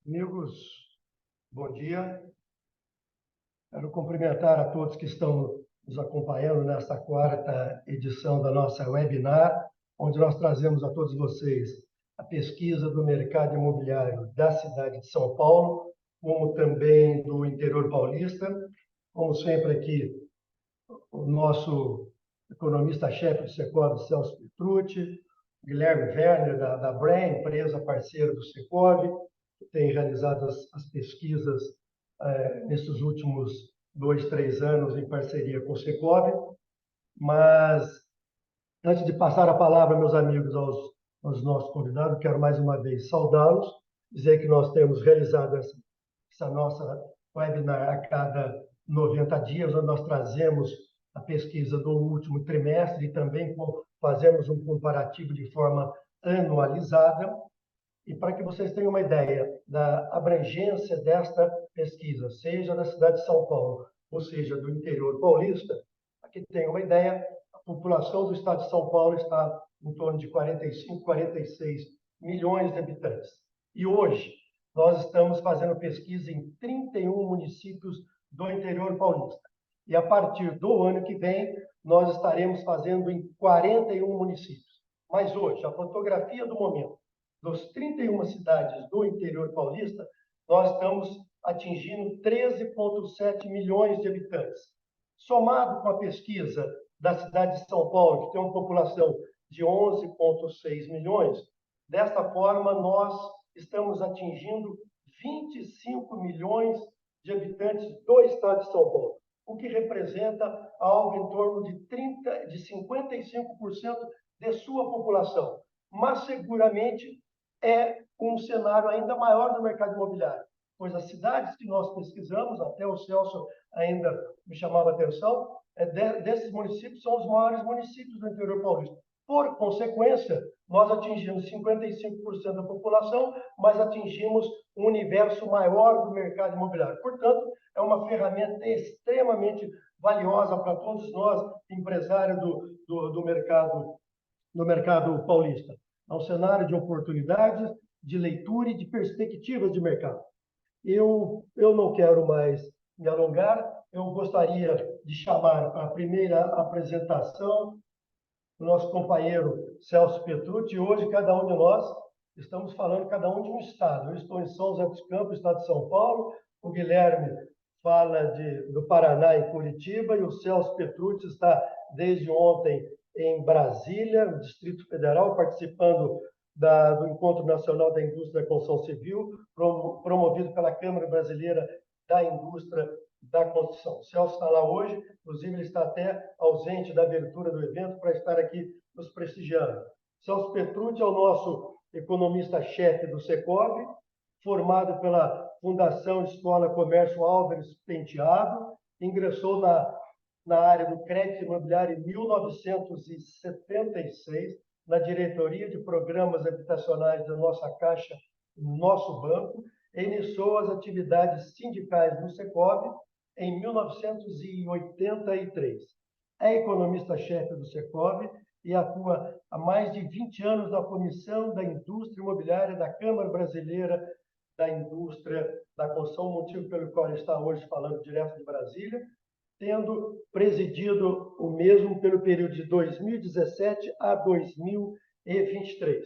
Amigos, bom dia. Quero cumprimentar a todos que estão nos acompanhando nesta quarta edição da nossa webinar, onde nós trazemos a todos vocês a pesquisa do mercado imobiliário da cidade de São Paulo, como também do interior paulista. Como sempre aqui, o nosso economista-chefe do Secovi, Celso Petrucci, Guilherme Werner, da Brain, empresa parceira do Secovi, que tem realizado as pesquisas nesses últimos 2, 3 anos em parceria com o Secovi. Mas, antes de passar a palavra, meus amigos, aos nossos convidados, quero mais uma vez saudá-los, dizer que nós temos realizado essa nossa webinar a cada 90 dias, onde nós trazemos a pesquisa do último trimestre e também fazemos um comparativo de forma anualizada. E para que vocês tenham uma ideia da abrangência desta pesquisa, seja da cidade de São Paulo, ou seja, do interior paulista, aqui tem uma ideia, a população do estado de São Paulo está em torno de 45, 46 milhões de habitantes. E hoje, nós estamos fazendo pesquisa em 31 municípios do interior paulista. E a partir do ano que vem, nós estaremos fazendo em 41 municípios. Mas hoje, a fotografia do momento, dos 31 cidades do interior paulista, nós estamos atingindo 13,7 milhões de habitantes. Somado com a pesquisa da cidade de São Paulo, que tem uma população de 11,6 milhões, desta forma, nós estamos atingindo 25 milhões de habitantes do estado de São Paulo, o que representa algo em torno de 55% de sua população. Mas, seguramente, é um cenário ainda maior do mercado imobiliário, pois as cidades que nós pesquisamos, até o Celso ainda me chamava a atenção, desses municípios são os maiores municípios do interior paulista. Por consequência, nós atingimos 55% da população, mas atingimos um universo maior do mercado imobiliário. Portanto, é uma ferramenta extremamente valiosa para todos nós, empresários do mercado paulista. É um cenário de oportunidades, de leitura e de perspectivas de mercado. Eu não quero mais me alongar, eu gostaria de chamar para a primeira apresentação o nosso companheiro Celso Petrucci. Hoje, cada um de nós estamos falando, cada um de um estado. Eu estou em São José dos Campos, estado de São Paulo, o Guilherme fala do Paraná, em Curitiba, e o Celso Petrucci está desde ontem em Brasília, no Distrito Federal, participando do Encontro Nacional da Indústria da Construção Civil, promovido pela Câmara Brasileira da Indústria da Construção. O Celso está lá hoje, inclusive ele está até ausente da abertura do evento para estar aqui nos prestigiando. Celso Petrucci é o nosso economista-chefe do Secovi, formado pela Fundação Escola Comércio Álvares Penteado, ingressou na área do crédito imobiliário em 1976, na diretoria de programas habitacionais da nossa Caixa, nosso banco, e iniciou as atividades sindicais no Secovi em 1983. É economista-chefe do Secovi e atua há mais de 20 anos na Comissão da Indústria Imobiliária da Câmara Brasileira da Indústria da Construção, motivo pelo qual ele está hoje falando direto de Brasília, tendo presidido o mesmo pelo período de 2017 a 2023.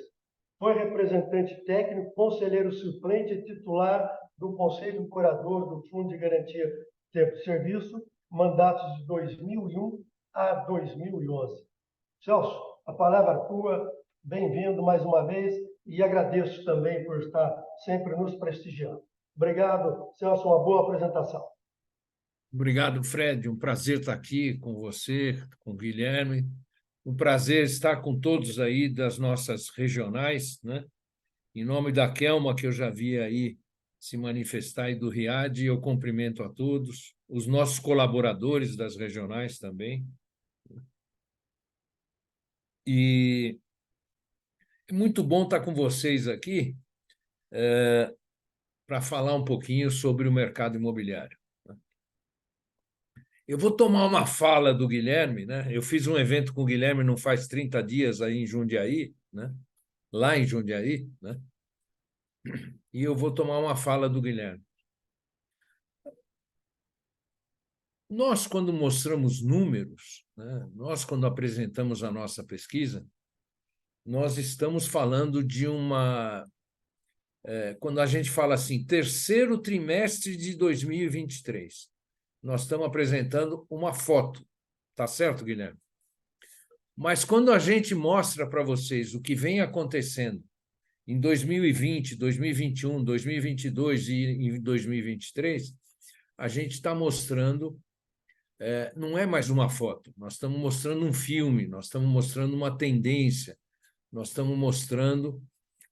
Foi representante técnico, conselheiro suplente e titular do Conselho Curador do Fundo de Garantia de Tempo de Serviço, mandatos de 2001 a 2011. Celso, a palavra é tua, bem-vindo mais uma vez e agradeço também por estar sempre nos prestigiando. Obrigado, Celso, uma boa apresentação. Obrigado, Fred. Um prazer estar aqui com você, com o Guilherme. Um prazer estar com todos aí das nossas regionais, né? Em nome da Kelma, que eu já vi aí se manifestar, e do Riad, eu cumprimento a todos, os nossos colaboradores das regionais também. E é muito bom estar com vocês aqui para falar um pouquinho sobre o mercado imobiliário. Eu vou tomar uma fala do Guilherme, né? Eu fiz um evento com o Guilherme não faz 30 dias aí em Jundiaí, né? Lá em Jundiaí, né? E eu vou tomar uma fala do Guilherme. Nós, quando mostramos números, né? Nós, quando apresentamos a nossa pesquisa, nós estamos falando de uma... Quando a gente fala assim, terceiro trimestre de 2023, nós estamos apresentando uma foto. Tá certo, Guilherme? Mas quando a gente mostra para vocês o que vem acontecendo em 2020, 2021, 2022 e em 2023, a gente está mostrando, não é mais uma foto, nós estamos mostrando um filme, nós estamos mostrando uma tendência, nós estamos mostrando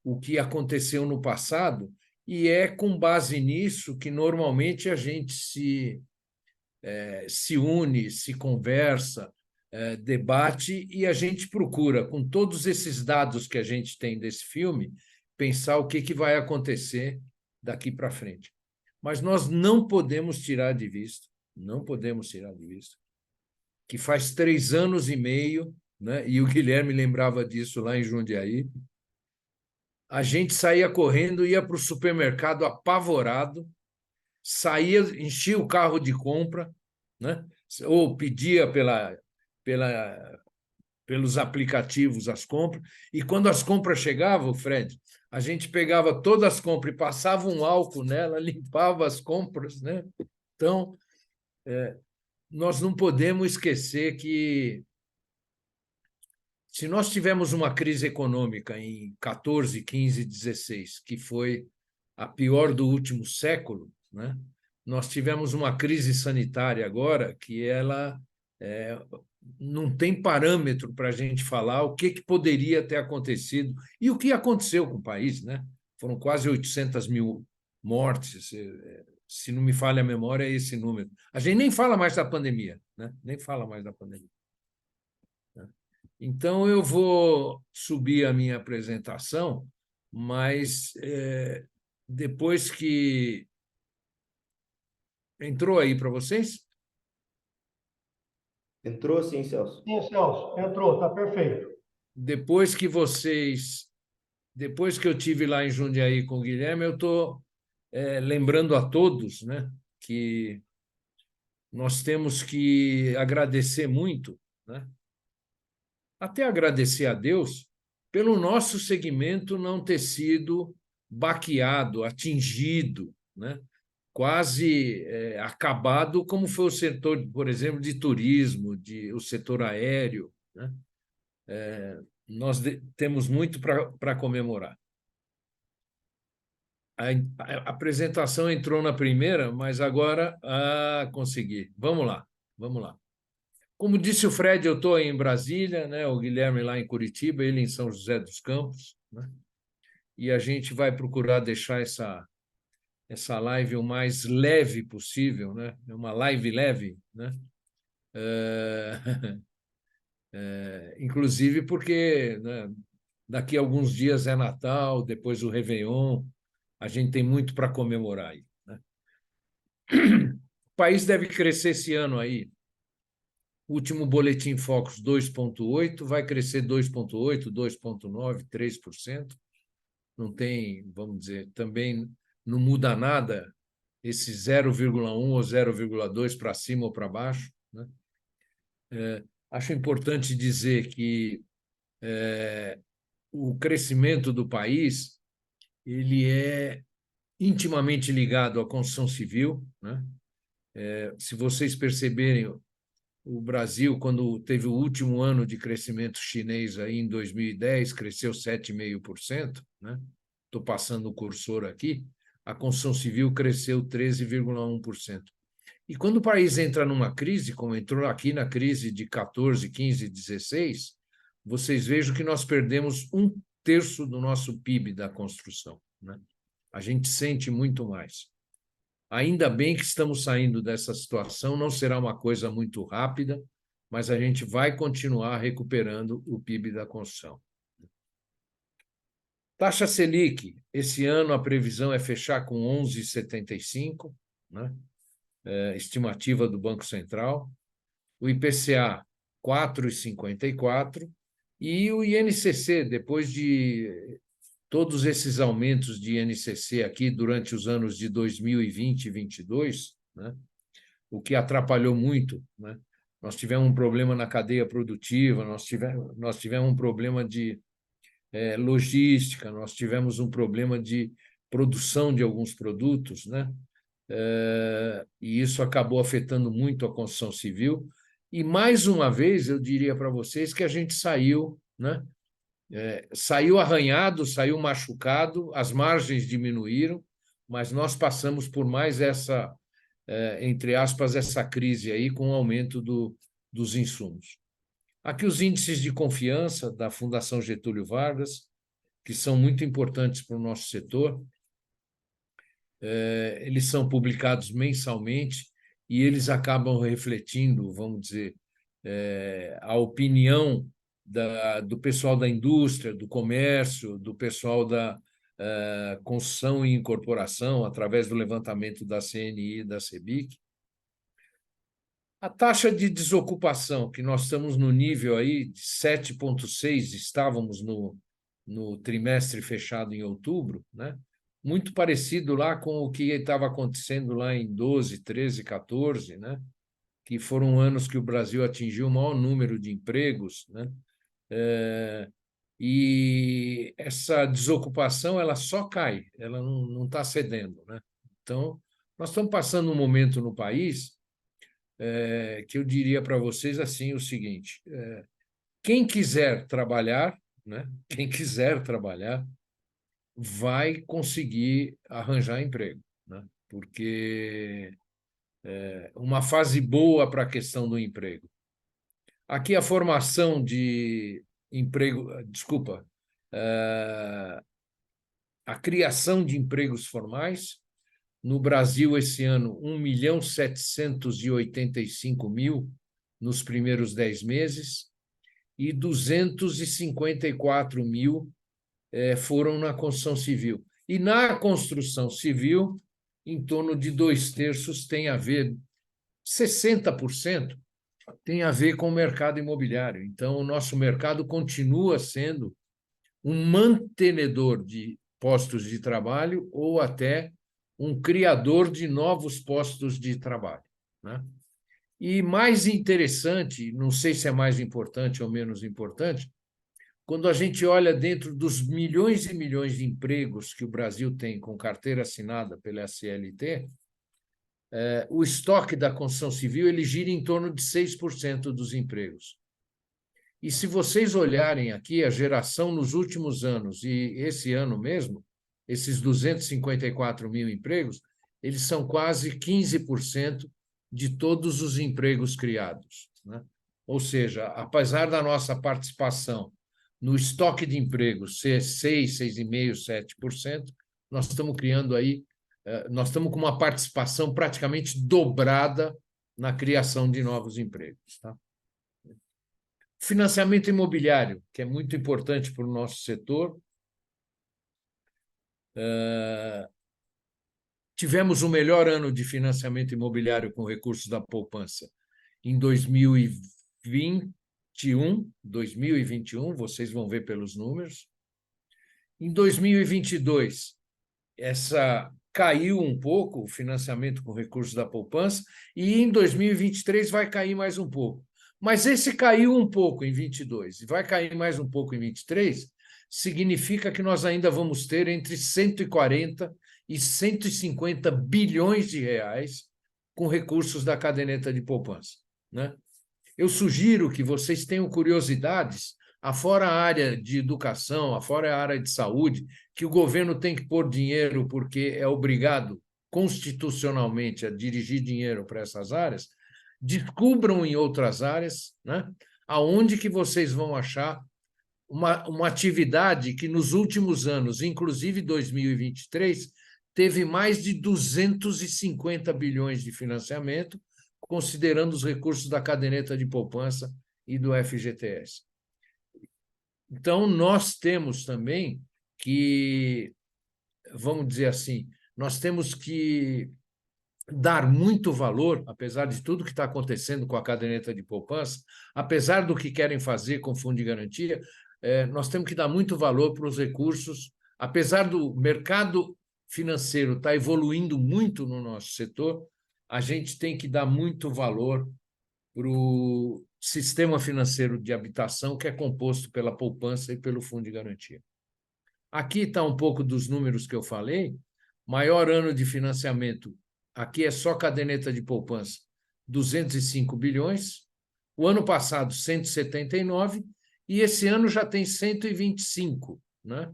o que aconteceu no passado, e é com base nisso que normalmente a gente se une, se conversa, debate, e a gente procura, com todos esses dados que a gente tem desse filme, pensar o que vai acontecer daqui para frente. Mas nós não podemos tirar de vista, não podemos tirar de vista, que faz 3 anos e meio, né, e o Guilherme lembrava disso lá em Jundiaí, a gente saía correndo, ia para o supermercado apavorado, saía, enchia o carro de compra, né? Ou pedia pelos aplicativos as compras, e quando as compras chegavam, Fred, a gente pegava todas as compras e passava um álcool nela, limpava as compras, né? Então, nós não podemos esquecer que, se nós tivemos uma crise econômica em 14, 15, 16, que foi a pior do último século, né? Nós tivemos uma crise sanitária agora que ela não tem parâmetro para a gente falar o que poderia ter acontecido e o que aconteceu com o país, né? Foram quase 800 mil mortes, se não me falha a memória, é esse número. A gente nem fala mais da pandemia, né? Nem fala mais da pandemia. Então, eu vou subir a minha apresentação, mas depois que... Entrou aí para vocês? Entrou sim, Celso. Sim, Celso, entrou, está perfeito. Depois que eu tive lá em Jundiaí com o Guilherme, eu estou lembrando a todos, né, que nós temos que agradecer muito, né, até agradecer a Deus pelo nosso segmento não ter sido baqueado, atingido, né, quase acabado, como foi o setor, por exemplo, de turismo, o setor aéreo, né? Nós temos muito para comemorar. A apresentação entrou na primeira, mas agora consegui. Vamos lá, vamos lá. Como disse o Fred, eu estou em Brasília, né? O Guilherme lá em Curitiba, ele em São José dos Campos, né? E a gente vai procurar deixar essa live o mais leve possível, né? É uma live leve, né? Inclusive porque, né, daqui a alguns dias é Natal, depois o Réveillon, a gente tem muito para comemorar aí, né? O país deve crescer esse ano aí. O último boletim Focus 2,8 vai crescer 2,8, 2,9, 3%. Não tem, vamos dizer, também não muda nada esse 0,1 ou 0,2 para cima ou para baixo, né? Acho importante dizer que o crescimento do país ele é intimamente ligado à construção civil, né? Se vocês perceberem, o Brasil, quando teve o último ano de crescimento chinês aí em 2010, cresceu 7,5%, né? Estou passando o cursor aqui, a construção civil cresceu 13,1%. E quando o país entra numa crise, como entrou aqui na crise de 14, 15, 16, vocês vejam que nós perdemos 1/3 do nosso PIB da construção, né? A gente sente muito mais. Ainda bem que estamos saindo dessa situação, não será uma coisa muito rápida, mas a gente vai continuar recuperando o PIB da construção. Taxa Selic, esse ano a previsão é fechar com 11,75, né? Estimativa do Banco Central. O IPCA, 4,54, e o INCC, depois de todos esses aumentos de INCC aqui durante os anos de 2020 e 2022, né? O que atrapalhou muito, né? Nós tivemos um problema na cadeia produtiva, nós tivemos um problema de logística, nós tivemos um problema de produção de alguns produtos, né? E isso acabou afetando muito a construção civil. E, mais uma vez, eu diria para vocês que a gente saiu, né? Saiu arranhado, saiu machucado, as margens diminuíram, mas nós passamos por mais essa, entre aspas, essa crise aí com o aumento dos insumos. Aqui os índices de confiança da Fundação Getúlio Vargas, que são muito importantes para o nosso setor. Eles são publicados mensalmente e eles acabam refletindo, vamos dizer, a opinião do pessoal da indústria, do comércio, do pessoal da construção e incorporação, através do levantamento da CNI e da CEBIC. A taxa de desocupação, que nós estamos no nível aí de 7,6, estávamos no trimestre fechado em outubro, né? Muito parecido lá com o que estava acontecendo lá em 12, 13, 14, né? Que foram anos que o Brasil atingiu o maior número de empregos, né? E essa desocupação ela só cai, ela não está cedendo, né? Então, nós estamos passando um momento no país que eu diria para vocês assim o seguinte: quem quiser trabalhar, né? Quem quiser trabalhar vai conseguir arranjar emprego, né? Porque uma fase boa para a questão do emprego. Aqui a formação de emprego, desculpa, a criação de empregos formais. No Brasil, esse ano, 1.785.000 nos primeiros 10 meses e 254.000 foram na construção civil. E na construção civil, em torno de 2/3 tem a ver, 60% tem a ver com o mercado imobiliário. Então, o nosso mercado continua sendo um mantenedor de postos de trabalho ou até um criador de novos postos de trabalho, né? E mais interessante, não sei se é mais importante ou menos importante, quando a gente olha dentro dos milhões e milhões de empregos que o Brasil tem com carteira assinada pela CLT, o estoque da construção civil ele gira em torno de 6% dos empregos. E se vocês olharem aqui a geração nos últimos anos e esse ano mesmo, esses 254.000 empregos, eles são quase 15% de todos os empregos criados, né? ou seja, apesar da nossa participação no estoque de emprego ser 6, 6,5%, 7%, nós estamos criando aí, nós estamos com uma participação praticamente dobrada na criação de novos empregos. Tá? Financiamento imobiliário, que é muito importante para o nosso setor. Tivemos o melhor ano de financiamento imobiliário com recursos da poupança em 2021, vocês vão ver pelos números. Em 2022, caiu um pouco o financiamento com recursos da poupança e em 2023 vai cair mais um pouco. Mas esse caiu um pouco em 22 e vai cair mais um pouco em 23, significa que nós ainda vamos ter entre 140 e 150 bilhões de reais com recursos da caderneta de poupança, né? Eu sugiro que vocês tenham curiosidades, afora a área de educação, afora a área de saúde, que o governo tem que pôr dinheiro porque é obrigado constitucionalmente a dirigir dinheiro para essas áreas, descubram em outras áreas, né, aonde que vocês vão achar uma atividade que nos últimos anos, inclusive 2023, teve mais de 250 bilhões de financiamento, considerando os recursos da caderneta de poupança e do FGTS. Então, nós temos também que, vamos dizer assim, nós temos que dar muito valor, apesar de tudo que está acontecendo com a caderneta de poupança, apesar do que querem fazer com o fundo de garantia, nós temos que dar muito valor para os recursos, apesar do mercado financeiro estar evoluindo muito no nosso setor, a gente tem que dar muito valor para o sistema financeiro de habitação, que é composto pela poupança e pelo fundo de garantia. Aqui está um pouco dos números que eu falei. Maior ano de financiamento, aqui é só caderneta de poupança, 205 bilhões. O ano passado, 179, e esse ano já tem 125, né?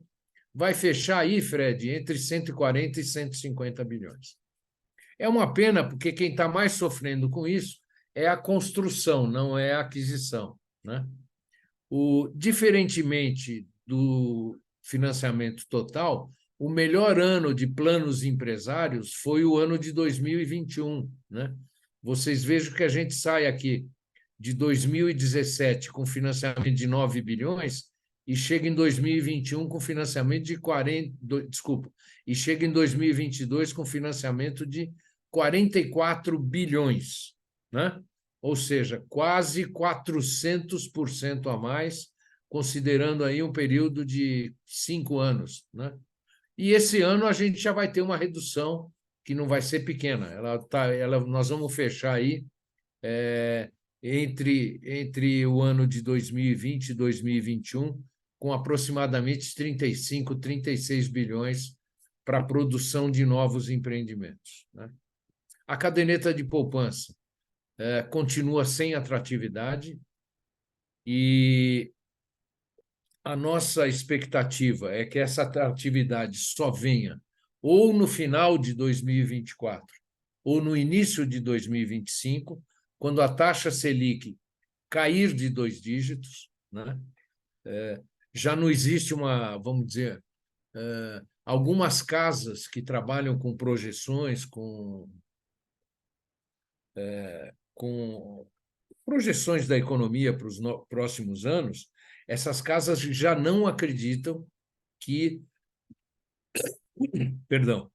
Vai fechar aí, Fred, entre 140 e 150 bilhões. É uma pena, porque quem está mais sofrendo com isso é a construção, não é a aquisição, né? Diferentemente do financiamento total, o melhor ano de planos empresários foi o ano de 2021, né? Vocês vejam que a gente sai aqui de 2017 com financiamento de 9 bilhões e chega em 2021 com financiamento de 40, desculpa, e chega em 2022 com financiamento de 44 bilhões, né? Ou seja, quase 400% a mais, considerando aí um período de 5 anos, né? E esse ano a gente já vai ter uma redução que não vai ser pequena. Nós vamos fechar aí entre o ano de 2020 e 2021 com aproximadamente 35, 36 bilhões para a produção de novos empreendimentos, né? A caderneta de poupança continua sem atratividade e a nossa expectativa é que essa atratividade só venha ou no final de 2024 ou no início de 2025, quando a taxa Selic cair de 2 dígitos, né? Já não existe vamos dizer, algumas casas que trabalham com projeções, com projeções da economia para os próximos anos, essas casas já não acreditam que, perdão,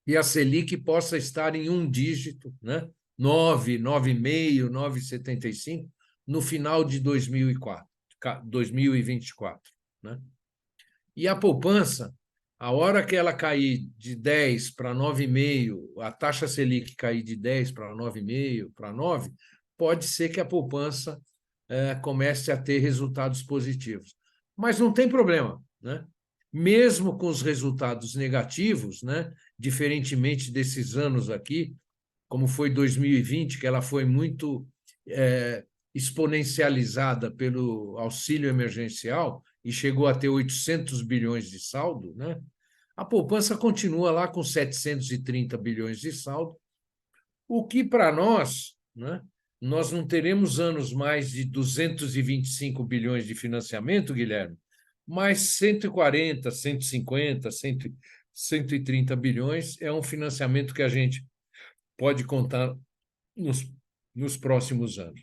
que a Selic possa estar em 1 dígito, né? 9, 9,5, 9,75, no final de 2024, né? E a poupança, a hora que ela cair de 10 para 9,5, a taxa Selic cair de 10 para 9,5, para 9, pode ser que a poupança comece a ter resultados positivos. Mas não tem problema, né? Mesmo com os resultados negativos, né? Diferentemente desses anos aqui, como foi 2020, que ela foi muito exponencializada pelo auxílio emergencial e chegou a ter 800 bilhões de saldo, né? A poupança continua lá com 730 bilhões de saldo, o que para nós, né, nós não teremos anos mais de 225 bilhões de financiamento, Guilherme, mas 140, 150, 100, 130 bilhões é um financiamento que a gente pode contar nos próximos anos.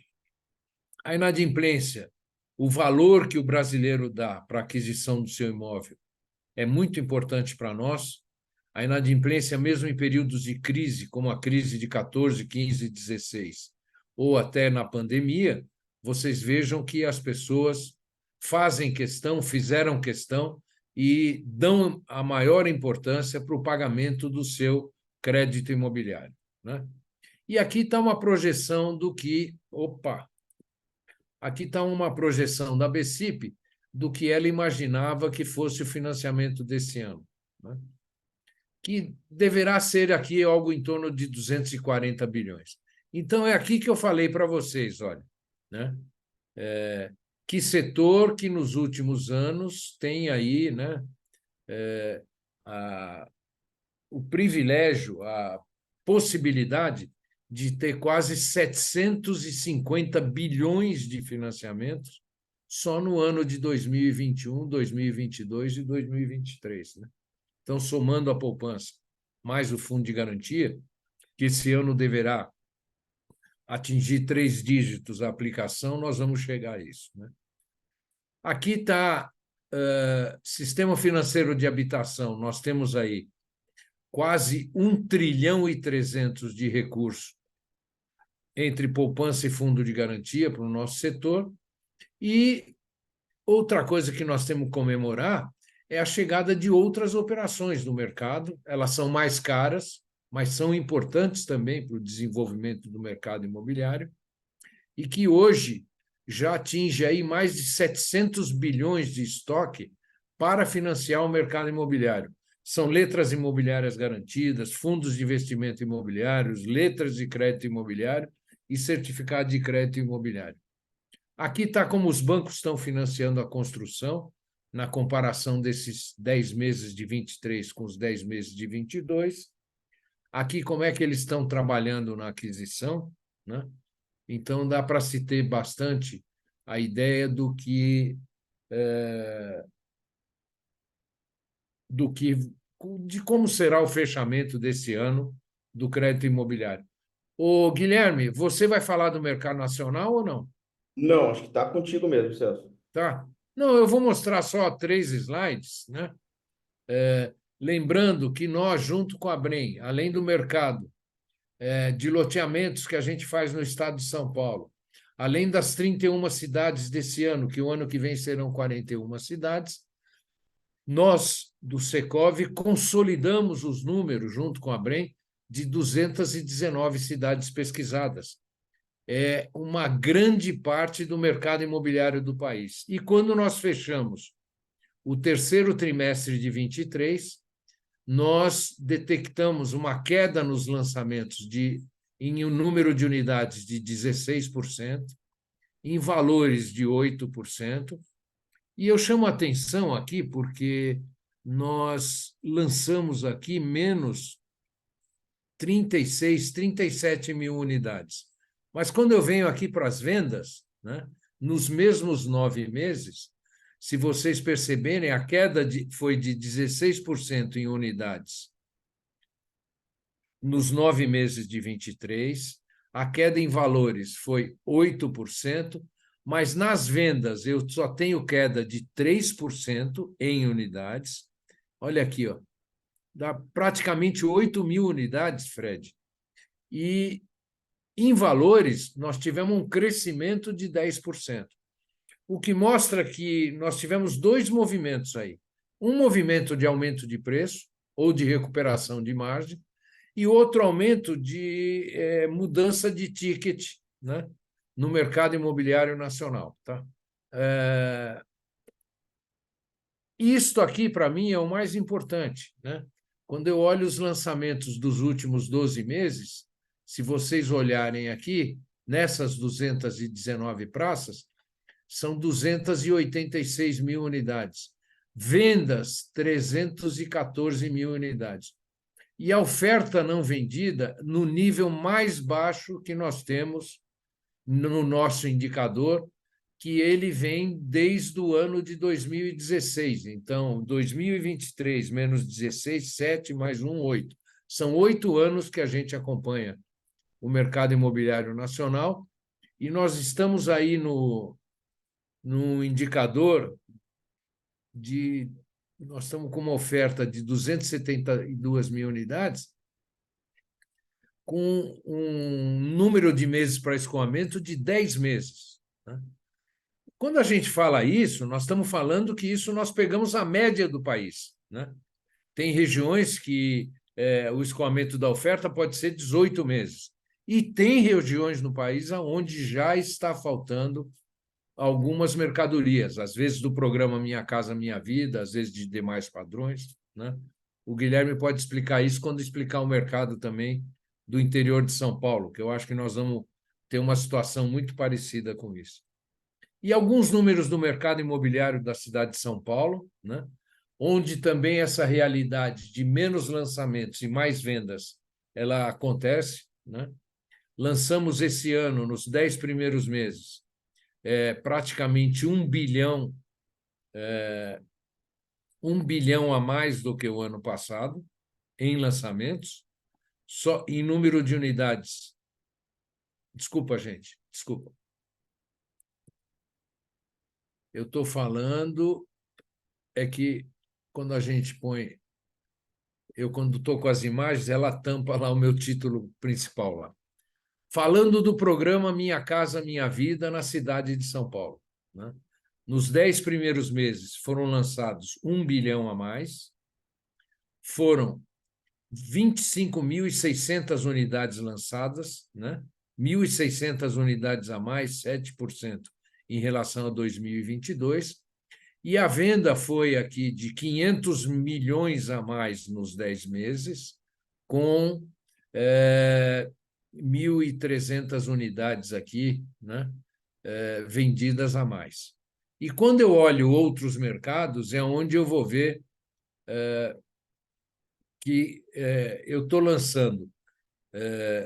A inadimplência, o valor que o brasileiro dá para a aquisição do seu imóvel é muito importante para nós. A inadimplência, mesmo em períodos de crise, como a crise de 14, 15, 16, ou até na pandemia, vocês vejam que as pessoas fazem questão, fizeram questão e dão a maior importância para o pagamento do seu crédito imobiliário, né? E aqui está uma projeção do que... Opa! Aqui está uma projeção da BCIP do que ela imaginava que fosse o financiamento desse ano, né? Que deverá ser aqui algo em torno de 240 bilhões. Então, é aqui que eu falei para vocês, olha, né? Que setor que nos últimos anos tem aí, né, o privilégio, a possibilidade de ter quase 750 bilhões de financiamentos só no ano de 2021, 2022 e 2023, né? Então, somando a poupança mais o fundo de garantia, que esse ano deverá atingir 3 dígitos a aplicação, nós vamos chegar a isso, né? Aqui está Sistema Financeiro de Habitação. Nós temos aí quase 1 trilhão e 300 de recursos entre poupança e fundo de garantia para o nosso setor. E outra coisa que nós temos que comemorar é a chegada de outras operações no mercado. Elas são mais caras, mas são importantes também para o desenvolvimento do mercado imobiliário, e que hoje já atinge aí mais de 700 bilhões de estoque para financiar o mercado imobiliário. São letras imobiliárias garantidas, fundos de investimento imobiliários, letras de crédito imobiliário e certificado de crédito imobiliário. Aqui está como os bancos estão financiando a construção, na comparação desses 10 meses de 23 com os 10 meses de 22. Aqui, como é que eles estão trabalhando na aquisição, né? Então, dá para se ter bastante a ideia de como será o fechamento desse ano do crédito imobiliário. Ô, Guilherme, você vai falar do mercado nacional ou não? Não, acho que está contigo mesmo, Celso. Tá? Não, eu vou mostrar só 3 slides, né? Lembrando que nós, junto com a Brem, além do mercado de loteamentos que a gente faz no estado de São Paulo, além das 31 cidades desse ano, que o ano que vem serão 41 cidades, nós, do Secov, consolidamos os números, junto com a Brem, de 219 cidades pesquisadas. É uma grande parte do mercado imobiliário do país. E quando nós fechamos o terceiro trimestre de 23, nós detectamos uma queda nos lançamentos em um número de unidades de 16%, em valores de 8%. E eu chamo a atenção aqui porque nós lançamos aqui menos 36, 37 mil unidades. Mas quando eu venho aqui para as vendas, né, nos mesmos 9 meses, se vocês perceberem, a queda foi de 16% em unidades nos 9 meses de 23, a queda em valores foi 8%, mas nas vendas eu só tenho queda de 3% em unidades. Olha aqui, ó, dá praticamente 8 mil unidades, Fred. E em valores, nós tivemos um crescimento de 10%. O que mostra que nós tivemos 2 movimentos aí. Um movimento de aumento de preço ou de recuperação de margem e outro aumento de mudança de ticket, né, no mercado imobiliário nacional. Tá? Isto aqui, para mim, é o mais importante, né? Quando eu olho os lançamentos dos últimos 12 meses, se vocês olharem aqui, nessas 219 praças, são 286 mil unidades. Vendas, 314 mil unidades. E a oferta não vendida no nível mais baixo que nós temos no nosso indicador, que ele vem desde o ano de 2016. Então, 2023 menos 16, 7 mais 1, 8. São 8 anos que a gente acompanha o mercado imobiliário nacional e nós estamos aí no indicador de... Nós estamos com uma oferta de 272 mil unidades, com um número de meses para escoamento de 10 meses. Né? Quando a gente fala isso, nós estamos falando que isso nós pegamos a média do país. Né? Tem regiões que o escoamento da oferta pode ser 18 meses. E tem regiões no país onde já está faltando algumas mercadorias, às vezes do programa Minha Casa Minha Vida, às vezes de demais padrões. Né? O Guilherme pode explicar isso quando explicar o mercado também do interior de São Paulo, que eu acho que nós vamos ter uma situação muito parecida com isso. E alguns números do mercado imobiliário da cidade de São Paulo, né? Onde também essa realidade de menos lançamentos e mais vendas ela acontece. Né? Lançamos esse ano, nos 10 primeiros meses, praticamente 1 bilhão a mais do que o ano passado em lançamentos, só em número de unidades. Desculpa, gente, desculpa. Eu estou falando que quando a gente põe... Eu, quando estou com as imagens, ela tampa lá o meu título principal lá. Falando do programa Minha Casa Minha Vida na cidade de São Paulo. Né? Nos 10 primeiros meses foram lançados 1 bilhão a mais, foram 25.600 unidades lançadas, né? 1.600 unidades a mais, 7% em relação a 2022, e a venda foi aqui de 500 milhões a mais nos 10 meses, com 1.300 unidades aqui, né, vendidas a mais. E quando eu olho outros mercados, é onde eu vou ver que eu estou lançando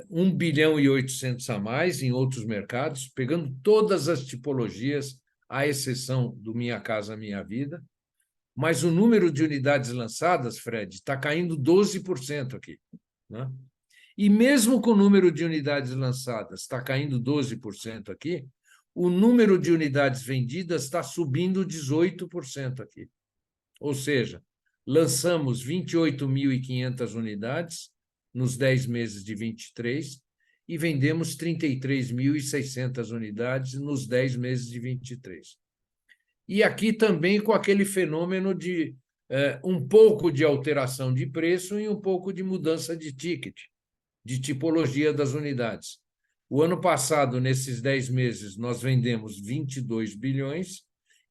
1 bilhão e 800 a mais em outros mercados, pegando todas as tipologias, à exceção do Minha Casa Minha Vida, mas o número de unidades lançadas, Fred, está caindo 12% aqui. Né? E mesmo com o número de unidades lançadas está caindo 12% aqui, o número de unidades vendidas está subindo 18% aqui. Ou seja, lançamos 28.500 unidades nos 10 meses de 23 e vendemos 33.600 unidades nos 10 meses de 23. E aqui também com aquele fenômeno de um pouco de alteração de preço e um pouco de mudança de ticket, de tipologia das unidades. O ano passado, nesses 10 meses, nós vendemos 22 bilhões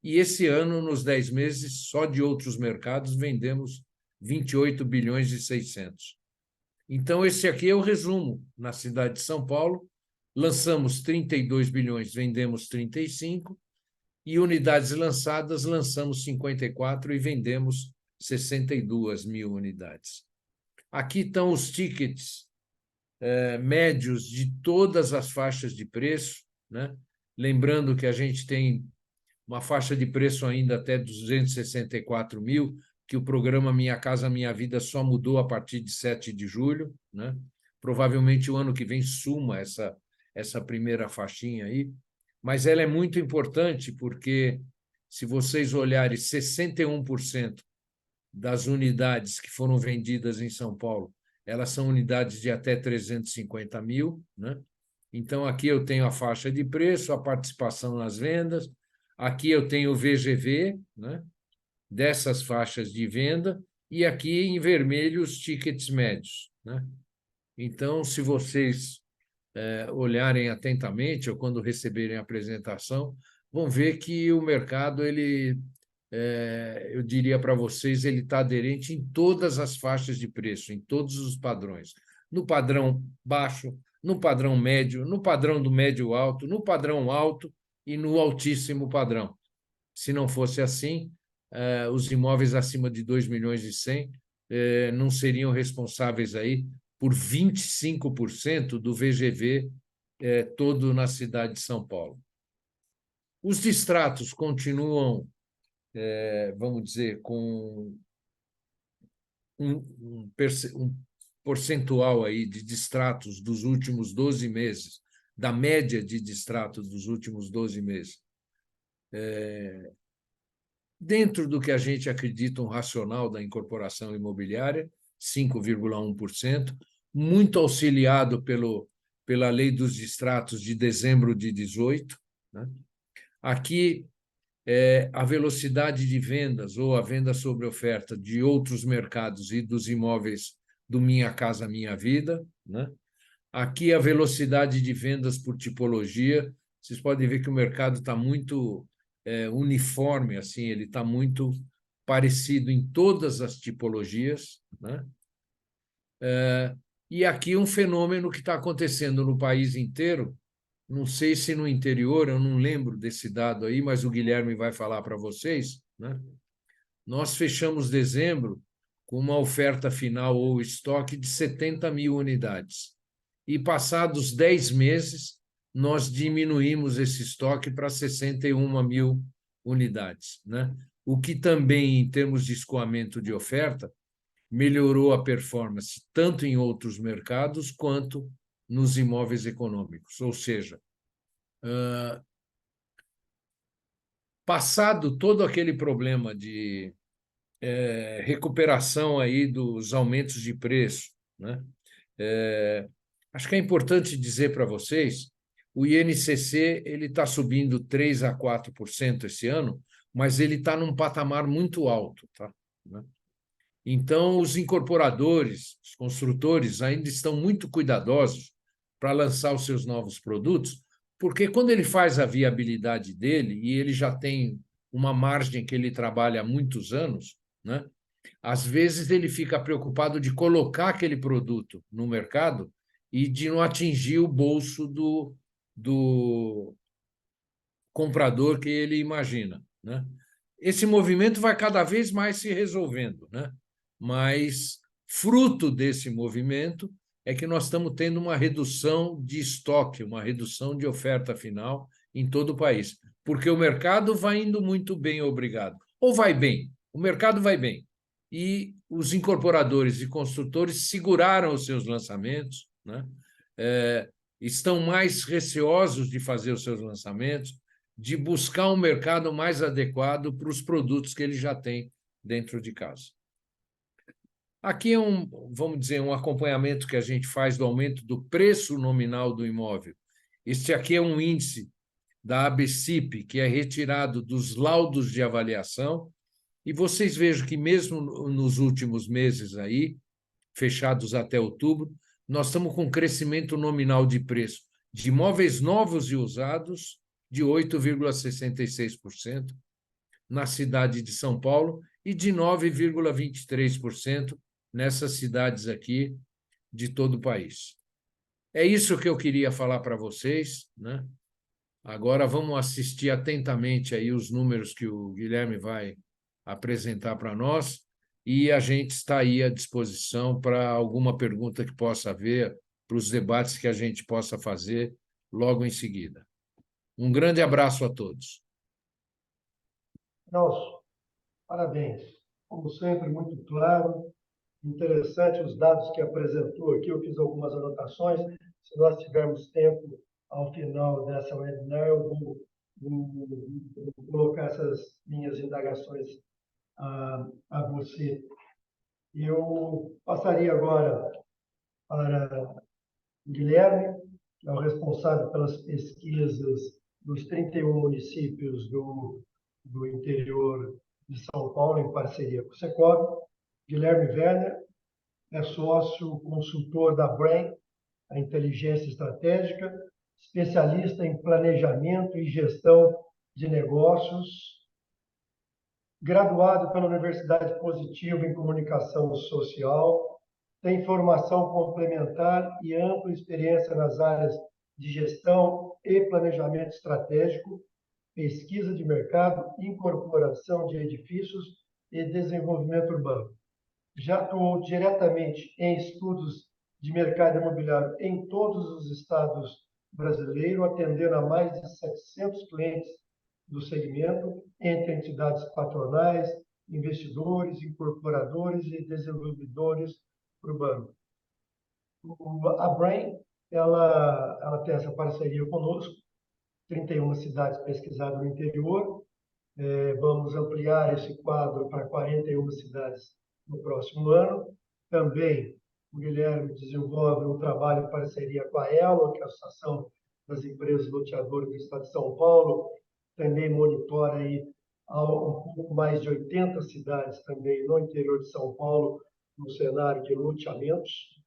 e esse ano, nos 10 meses, só de outros mercados, vendemos 28 bilhões e 600. Então, esse aqui é o resumo. Na cidade de São Paulo, lançamos 32 bilhões, vendemos 35, e unidades lançadas, lançamos 54 e vendemos 62 mil unidades. Aqui estão os tickets médios de todas as faixas de preço, né? Lembrando que a gente tem uma faixa de preço ainda até 264 mil, que o programa Minha Casa Minha Vida só mudou a partir de 7 de julho. Né? Provavelmente o ano que vem suma essa primeira faixinha aí, mas ela é muito importante porque, se vocês olharem, 61% das unidades que foram vendidas em São Paulo, elas são unidades de até 350 mil. Né? Então, aqui eu tenho a faixa de preço, a participação nas vendas, aqui eu tenho o VGV, né, dessas faixas de venda, e aqui em vermelho os tickets médios. Né? Então, se vocês olharem atentamente, ou quando receberem a apresentação, vão ver que o mercado, eu diria para vocês, ele está aderente em todas as faixas de preço, em todos os padrões. No padrão baixo, no padrão médio, no padrão do médio alto, no padrão alto e no altíssimo padrão. Se não fosse assim, os imóveis acima de 2 milhões e 100 não seriam responsáveis aí por 25% do VGV todo na cidade de São Paulo. Os distratos continuam, vamos dizer, com um percentual aí de distratos dos últimos 12 meses, da média de distratos dos últimos 12 meses, dentro do que a gente acredita um racional da incorporação imobiliária, 5,1%, muito auxiliado pela lei dos distratos de dezembro de 18, né? Aqui, a velocidade de vendas ou a venda sobre oferta de outros mercados e dos imóveis do Minha Casa Minha Vida, né? Aqui, a velocidade de vendas por tipologia. Vocês podem ver que o mercado está muito uniforme, assim, ele está muito parecido em todas as tipologias, né? E aqui um fenômeno que está acontecendo no país inteiro, não sei se no interior, eu não lembro desse dado aí, mas o Guilherme vai falar para vocês, né? Nós fechamos dezembro com uma oferta final ou estoque de 70 mil unidades. E passados 10 meses, nós diminuímos esse estoque para 61 mil unidades, né? O que também, em termos de escoamento de oferta, melhorou a performance tanto em outros mercados quanto nos imóveis econômicos. Ou seja, passado todo aquele problema de recuperação aí dos aumentos de preço, né? Acho que é importante dizer para vocês, o INCC ele está subindo 3 a 4% esse ano, mas ele está num patamar muito alto, tá? Então, os incorporadores, os construtores ainda estão muito cuidadosos para lançar os seus novos produtos, porque quando ele faz a viabilidade dele e ele já tem uma margem que ele trabalha há muitos anos, né? Às vezes ele fica preocupado de colocar aquele produto no mercado e de não atingir o bolso do comprador que ele imagina, né? Esse movimento vai cada vez mais se resolvendo, né? Mas fruto desse movimento é que nós estamos tendo uma redução de estoque, uma redução de oferta final em todo o país, porque o mercado vai indo muito bem, obrigado. Ou vai bem, o mercado vai bem. E os incorporadores e construtores seguraram os seus lançamentos, né? Estão mais receosos de fazer os seus lançamentos, de buscar um mercado mais adequado para os produtos que ele já tem dentro de casa. Aqui é vamos dizer, um acompanhamento que a gente faz do aumento do preço nominal do imóvel. Este aqui é um índice da ABCIP, que é retirado dos laudos de avaliação, e vocês vejam que mesmo nos últimos meses aí, fechados até outubro, nós estamos com um crescimento nominal de preço de imóveis novos e usados de 8,66% na cidade de São Paulo e de 9,23% nessas cidades aqui de todo o país. É isso que eu queria falar para vocês, né? Agora vamos assistir atentamente aí os números que o Guilherme vai apresentar para nós e a gente está aí à disposição para alguma pergunta que possa haver, para os debates que a gente possa fazer logo em seguida. Um grande abraço a todos. Nelson, parabéns. Como sempre, muito claro, interessante os dados que apresentou aqui. Eu fiz algumas anotações. Se nós tivermos tempo ao final dessa webinar, eu vou colocar essas minhas indagações a você. Eu passaria agora para o Guilherme, que é o responsável pelas pesquisas dos 31 municípios do interior de São Paulo, em parceria com o Secov. Guilherme Werner é sócio consultor da Brain, a inteligência estratégica, especialista em planejamento e gestão de negócios, graduado pela Universidade Positiva em Comunicação Social, tem formação complementar e ampla experiência nas áreas de gestão e planejamento estratégico, pesquisa de mercado, incorporação de edifícios e desenvolvimento urbano. Já atuou diretamente em estudos de mercado imobiliário em todos os estados brasileiro, atendendo a mais de 700 clientes do segmento, entre entidades patronais, investidores, incorporadores e desenvolvedores urbanos. A Brain, ela tem essa parceria conosco, 31 cidades pesquisadas no interior. Vamos ampliar esse quadro para 41 cidades no próximo ano. Também o Guilherme desenvolve um trabalho em parceria com a ELO, que é a Associação das Empresas Loteadoras do Estado de São Paulo. Também monitora aí um pouco mais de 80 cidades também no interior de São Paulo, no cenário de loteamentos.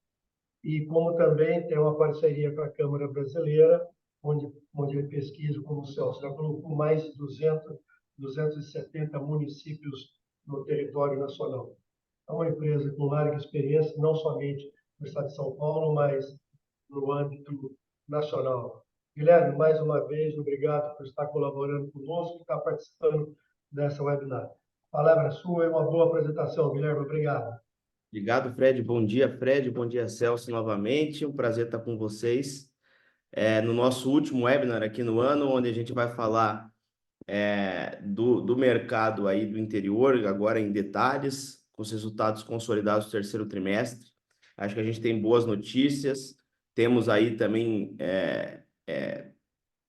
E como também tem uma parceria com a Câmara Brasileira, onde ele pesquisa, como o Celso já colocou, mais de 270 municípios no território nacional. É uma empresa com larga experiência, não somente no estado de São Paulo, mas no âmbito nacional. Guilherme, mais uma vez, obrigado por estar colaborando conosco e estar participando dessa webinar. A palavra é sua e uma boa apresentação, Guilherme. Obrigado. Obrigado, Fred. Bom dia, Fred. Bom dia, Celso, novamente. Um prazer estar com vocês no nosso último webinar aqui no ano, onde a gente vai falar do mercado aí do interior, agora em detalhes, com os resultados consolidados do terceiro trimestre. Acho que a gente tem boas notícias. Temos aí também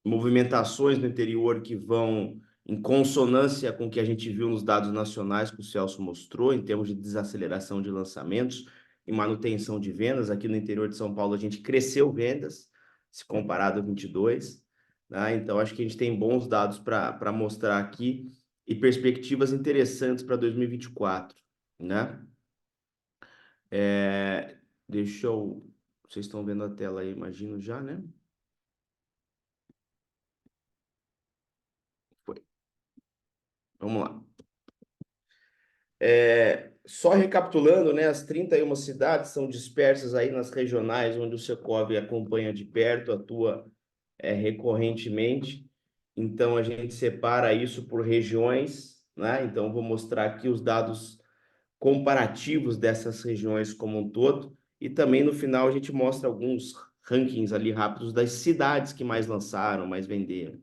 movimentações no interior que vão em consonância com o que a gente viu nos dados nacionais que o Celso mostrou, em termos de desaceleração de lançamentos e manutenção de vendas. Aqui no interior de São Paulo, a gente cresceu vendas, se comparado a 22, né? Então, acho que a gente tem bons dados para mostrar aqui e perspectivas interessantes para 2024, né? Deixa eu... Vocês estão vendo a tela aí, imagino já, né? Vamos lá. Só recapitulando, né, as 31 cidades são dispersas aí nas regionais onde o Secovi acompanha de perto, atua recorrentemente. Então, a gente separa isso por regiões, né? Então, vou mostrar aqui os dados comparativos dessas regiões como um todo. E também, no final, a gente mostra alguns rankings ali rápidos das cidades que mais lançaram, mais venderam,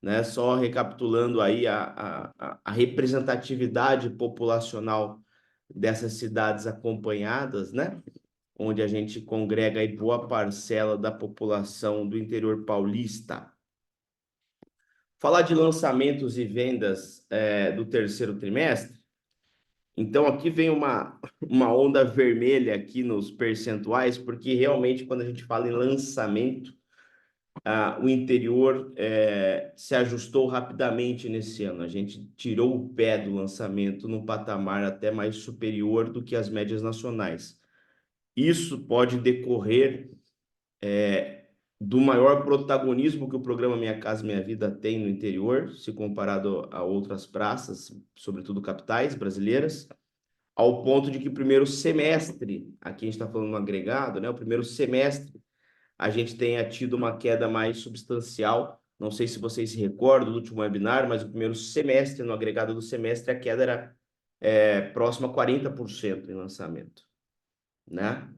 né? Só recapitulando aí a representatividade populacional dessas cidades acompanhadas, né? Onde a gente congrega aí boa parcela da população do interior paulista. Falar de lançamentos e vendas do terceiro trimestre. Então, aqui vem uma onda vermelha aqui nos percentuais, porque realmente, quando a gente fala em lançamento, o interior se ajustou rapidamente nesse ano. A gente tirou o pé do lançamento num patamar até mais superior do que as médias nacionais. Isso pode decorrer do maior protagonismo que o programa Minha Casa Minha Vida tem no interior, se comparado a outras praças, sobretudo capitais brasileiras, ao ponto de que o primeiro semestre, aqui a gente está falando no agregado, né? O primeiro semestre a gente tenha tido uma queda mais substancial. Não sei se vocês se recordam do último webinar, mas o primeiro semestre, no agregado do semestre, a queda era próxima a 40% em lançamento, né?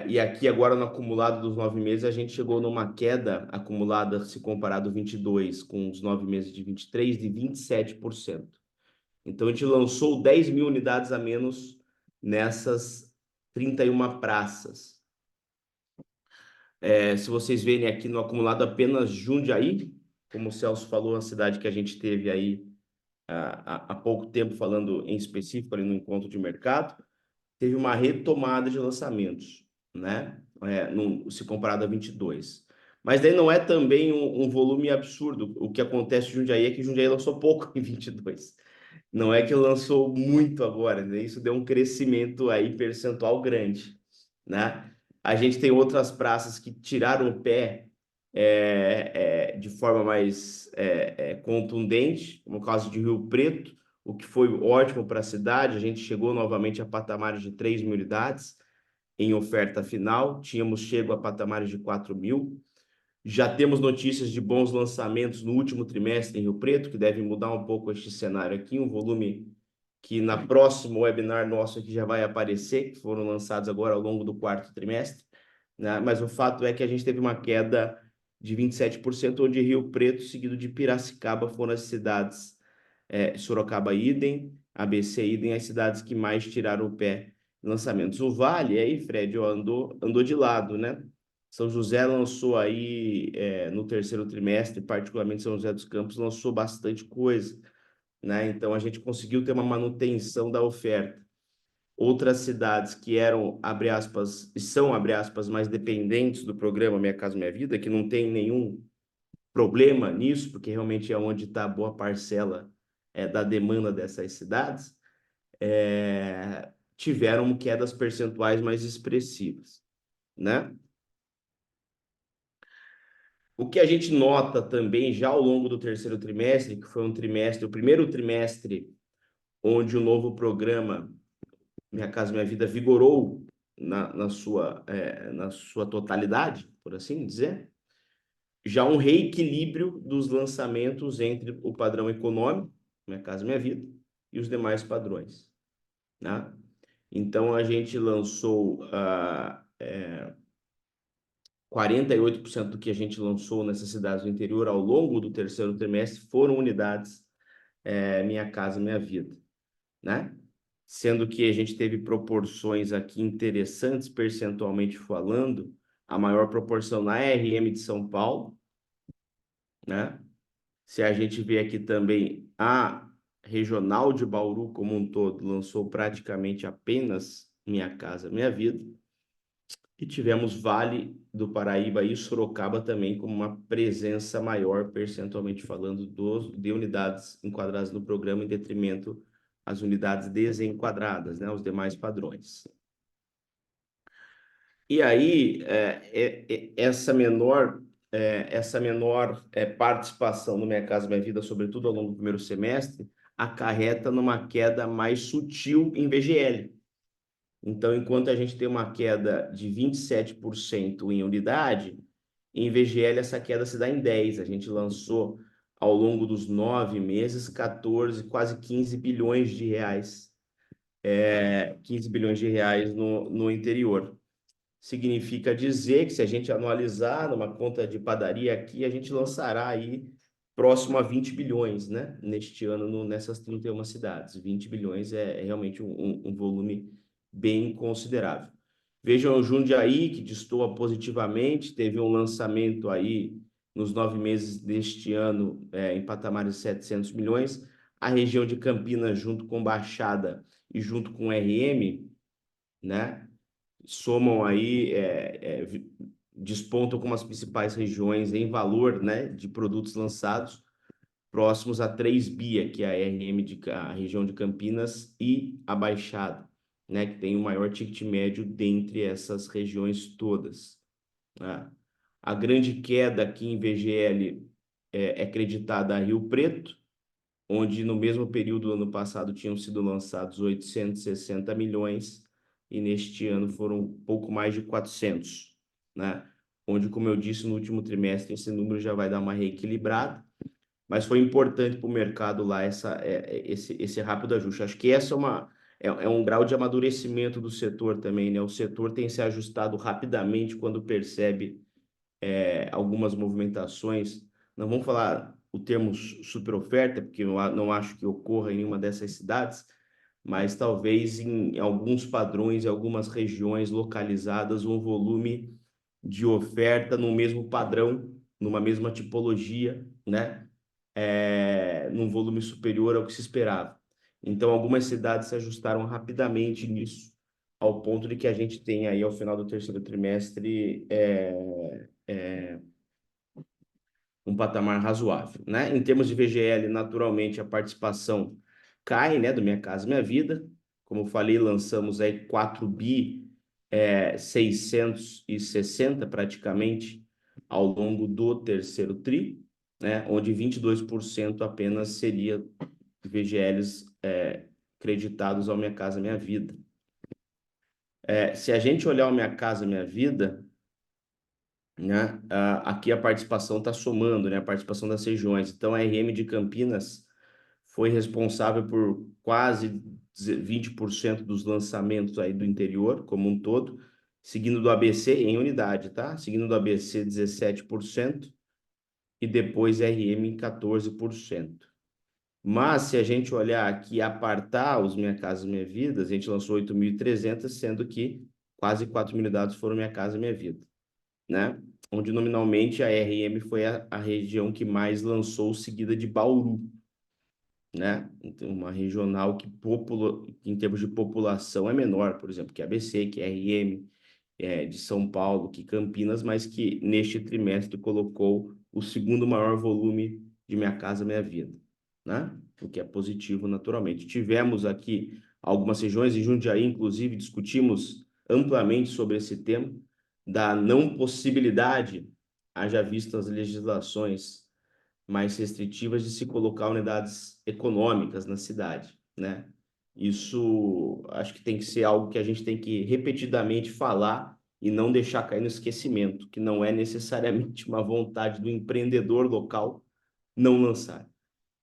E aqui agora no acumulado dos 9 meses, a gente chegou numa queda acumulada, se comparado 22 com os 9 meses de 23, de 27%. Então, a gente lançou 10 mil unidades a menos nessas 31 praças. Se vocês verem aqui no acumulado apenas Jundiaí, como o Celso falou, a cidade que a gente teve aí há pouco tempo, falando em específico ali no encontro de mercado, teve uma retomada de lançamentos, né? Se comparado a 22. Mas daí não é também um volume absurdo. O que acontece em Jundiaí é que Jundiaí lançou pouco em 22. Não é que lançou muito agora, né? Isso deu um crescimento aí percentual grande, né? A gente tem outras praças que tiraram o pé de forma mais contundente, como o caso de Rio Preto, o que foi ótimo para a cidade. A gente chegou novamente a patamares de 3 mil unidades em oferta final, tínhamos chego a patamares de 4 mil. Já temos notícias de bons lançamentos no último trimestre em Rio Preto, que deve mudar um pouco este cenário aqui, um volume que na próximo webinar nosso aqui já vai aparecer, que foram lançados agora ao longo do quarto trimestre, né? Mas o fato é que a gente teve uma queda de 27%, onde Rio Preto, seguido de Piracicaba, foram as cidades, Sorocaba idem, ABC idem, as cidades que mais tiraram o pé em lançamentos. O Vale, aí, Fred, ó, andou de lado, né? São José lançou aí, no terceiro trimestre, particularmente São José dos Campos, lançou bastante coisa, né? Então, a gente conseguiu ter uma manutenção da oferta. Outras cidades que eram, abre aspas, e são, abre aspas, mais dependentes do programa Minha Casa Minha Vida, que não tem nenhum problema nisso, porque realmente é onde está boa parcela da demanda dessas cidades, tiveram quedas percentuais mais expressivas, né? O que a gente nota também já ao longo do terceiro trimestre, que foi o primeiro trimestre onde o novo programa Minha Casa Minha Vida vigorou na sua totalidade, por assim dizer, já um reequilíbrio dos lançamentos entre o padrão econômico, Minha Casa Minha Vida, e os demais padrões, né? Então, a gente lançou 48% do que a gente lançou nessas cidades do interior ao longo do terceiro trimestre foram unidades Minha Casa Minha Vida, né? Sendo que a gente teve proporções aqui interessantes, percentualmente falando, a maior proporção na RM de São Paulo, né? Se a gente vê aqui também, a regional de Bauru como um todo lançou praticamente apenas Minha Casa Minha Vida. E tivemos Vale do Paraíba e Sorocaba também como uma presença maior, percentualmente falando, de unidades enquadradas no programa, em detrimento às unidades desenquadradas, né, os demais padrões. E aí, essa menor participação no Minha Casa Minha Vida, sobretudo ao longo do primeiro semestre, acarreta numa queda mais sutil em VGL. Então, enquanto a gente tem uma queda de 27% em unidade, em VGL essa queda se dá em 10%. A gente lançou ao longo dos 9 meses 14, quase 15 bilhões de reais. 15 bilhões de reais no interior. Significa dizer que se a gente anualizar numa conta de padaria aqui, a gente lançará aí próximo a 20 bilhões, né? Neste ano, nessas 31 cidades. 20 bilhões é realmente um volume bem considerável. Vejam o Jundiaí, que destoa positivamente, teve um lançamento aí nos 9 meses deste ano em patamares de 700 milhões. A região de Campinas, junto com Baixada e junto com RM, né, somam aí, despontam como as principais regiões em valor, né, de produtos lançados, próximos a 3 bi, que é a RM, a região de Campinas e a Baixada, né, que tem o maior ticket médio dentre essas regiões todas, né? A grande queda aqui em VGL é creditada a Rio Preto, onde no mesmo período do ano passado tinham sido lançados 860 milhões e neste ano foram um pouco mais de 400, né? Onde, como eu disse, no último trimestre esse número já vai dar uma reequilibrada, mas foi importante para o mercado lá esse rápido ajuste. Acho que essa é um grau de amadurecimento do setor também, né? O setor tem se ajustado rapidamente quando percebe algumas movimentações. Não vamos falar o termo superoferta, porque eu não acho que ocorra em nenhuma dessas cidades, mas talvez em alguns padrões, em algumas regiões localizadas, um volume de oferta no mesmo padrão, numa mesma tipologia, né? Num volume superior ao que se esperava. Então, algumas cidades se ajustaram rapidamente nisso, ao ponto de que a gente tem aí, ao final do terceiro trimestre, um patamar razoável, né? Em termos de VGL, naturalmente, a participação cai, né, do Minha Casa Minha Vida. Como eu falei, lançamos aí 4 bi 660 praticamente ao longo do terceiro tri, né, onde 22% apenas seria VGLs creditados ao Minha Casa Minha Vida. Se a gente olhar o Minha Casa Minha Vida, né, aqui a participação está somando, né, a participação das regiões. Então, a RM de Campinas foi responsável por quase 20% dos lançamentos aí do interior como um todo, seguindo do ABC em unidade, tá? Seguindo do ABC 17% e depois RM 14%. Mas se a gente olhar aqui, apartar os Minha Casa Minha Vida, a gente lançou 8.300, sendo que quase 4.000 unidades foram Minha Casa Minha Vida, né? Onde nominalmente a RM foi a região que mais lançou, seguida de Bauru, né? Então, uma regional que em termos de população é menor, por exemplo, que ABC, que RM, de São Paulo, que Campinas, mas que neste trimestre colocou o segundo maior volume de Minha Casa Minha Vida, né? O que é positivo, naturalmente. Tivemos aqui algumas regiões, em Jundiaí, inclusive, discutimos amplamente sobre esse tema, da não possibilidade, haja visto as legislações mais restritivas, de se colocar unidades econômicas na cidade, né? Isso acho que tem que ser algo que a gente tem que repetidamente falar e não deixar cair no esquecimento, que não é necessariamente uma vontade do empreendedor local não lançar.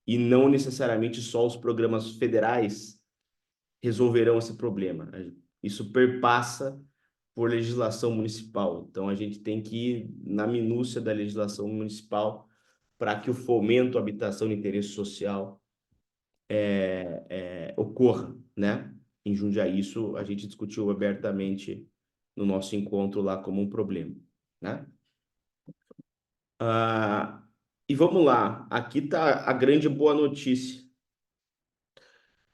E não necessariamente só os programas federais resolverão esse problema. Isso perpassa por legislação municipal. Então, a gente tem que ir na minúcia da legislação municipal para que o fomento à habitação de interesse social ocorra, né? Em Jundiaí, isso a gente discutiu abertamente no nosso encontro lá como um problema, né? E vamos lá, aqui está a grande boa notícia.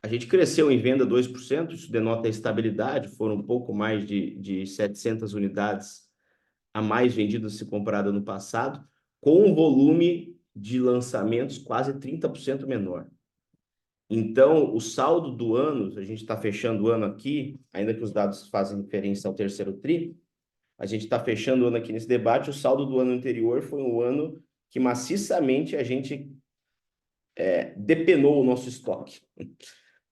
A gente cresceu em venda 2%, isso denota a estabilidade, foram um pouco mais de 700 unidades a mais vendidas se comparado ano passado, com um volume de lançamentos quase 30% menor. Então, o saldo do ano, a gente está fechando o ano aqui, ainda que os dados fazem referência ao terceiro tri, a gente está fechando o ano aqui nesse debate, o saldo do ano anterior foi um ano que maciçamente a gente depenou o nosso estoque,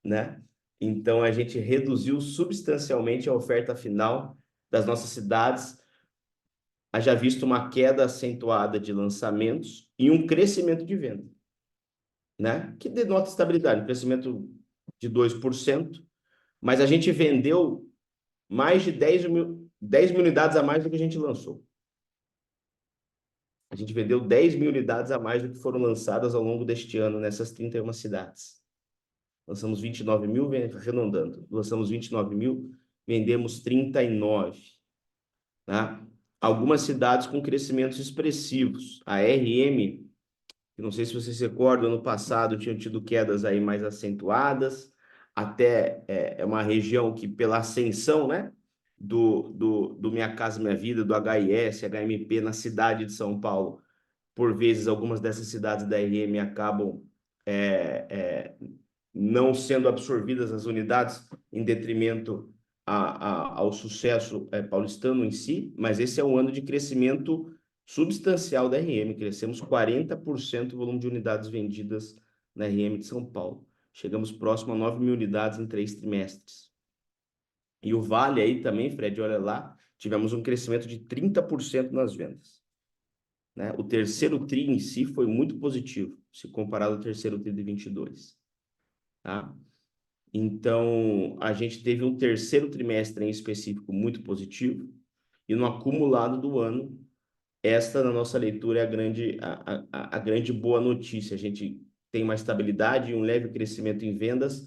né? Então, a gente reduziu substancialmente a oferta final das nossas cidades, haja visto uma queda acentuada de lançamentos e um crescimento de venda, né? Que denota estabilidade, um crescimento de 2%, mas a gente vendeu mais de 10 mil unidades a mais do que a gente lançou. A gente vendeu 10 mil unidades a mais do que foram lançadas ao longo deste ano nessas 31 cidades. Lançamos 29 mil, arredondando, lançamos 29 mil, vendemos 39, tá? Algumas cidades com crescimentos expressivos. A RM, não sei se vocês se recordam, ano passado tinham tido quedas aí mais acentuadas, até é uma região que, pela ascensão, né, do Minha Casa Minha Vida, do HIS, HMP na cidade de São Paulo, por vezes algumas dessas cidades da RM acabam não sendo absorvidas as unidades em detrimento ao sucesso paulistano em si, mas esse é um ano de crescimento substancial da RM. Crescemos 40% o volume de unidades vendidas na RM de São Paulo. Chegamos próximo a 9 mil unidades em 3 trimestres. E o Vale aí também, Fred, olha lá, tivemos um crescimento de 30% nas vendas, né? O terceiro TRI em si foi muito positivo, se comparado ao terceiro TRI de 22. Tá? Então, a gente teve um terceiro trimestre em específico muito positivo, e no acumulado do ano, esta, na nossa leitura, é a grande boa notícia. A gente tem uma estabilidade e um leve crescimento em vendas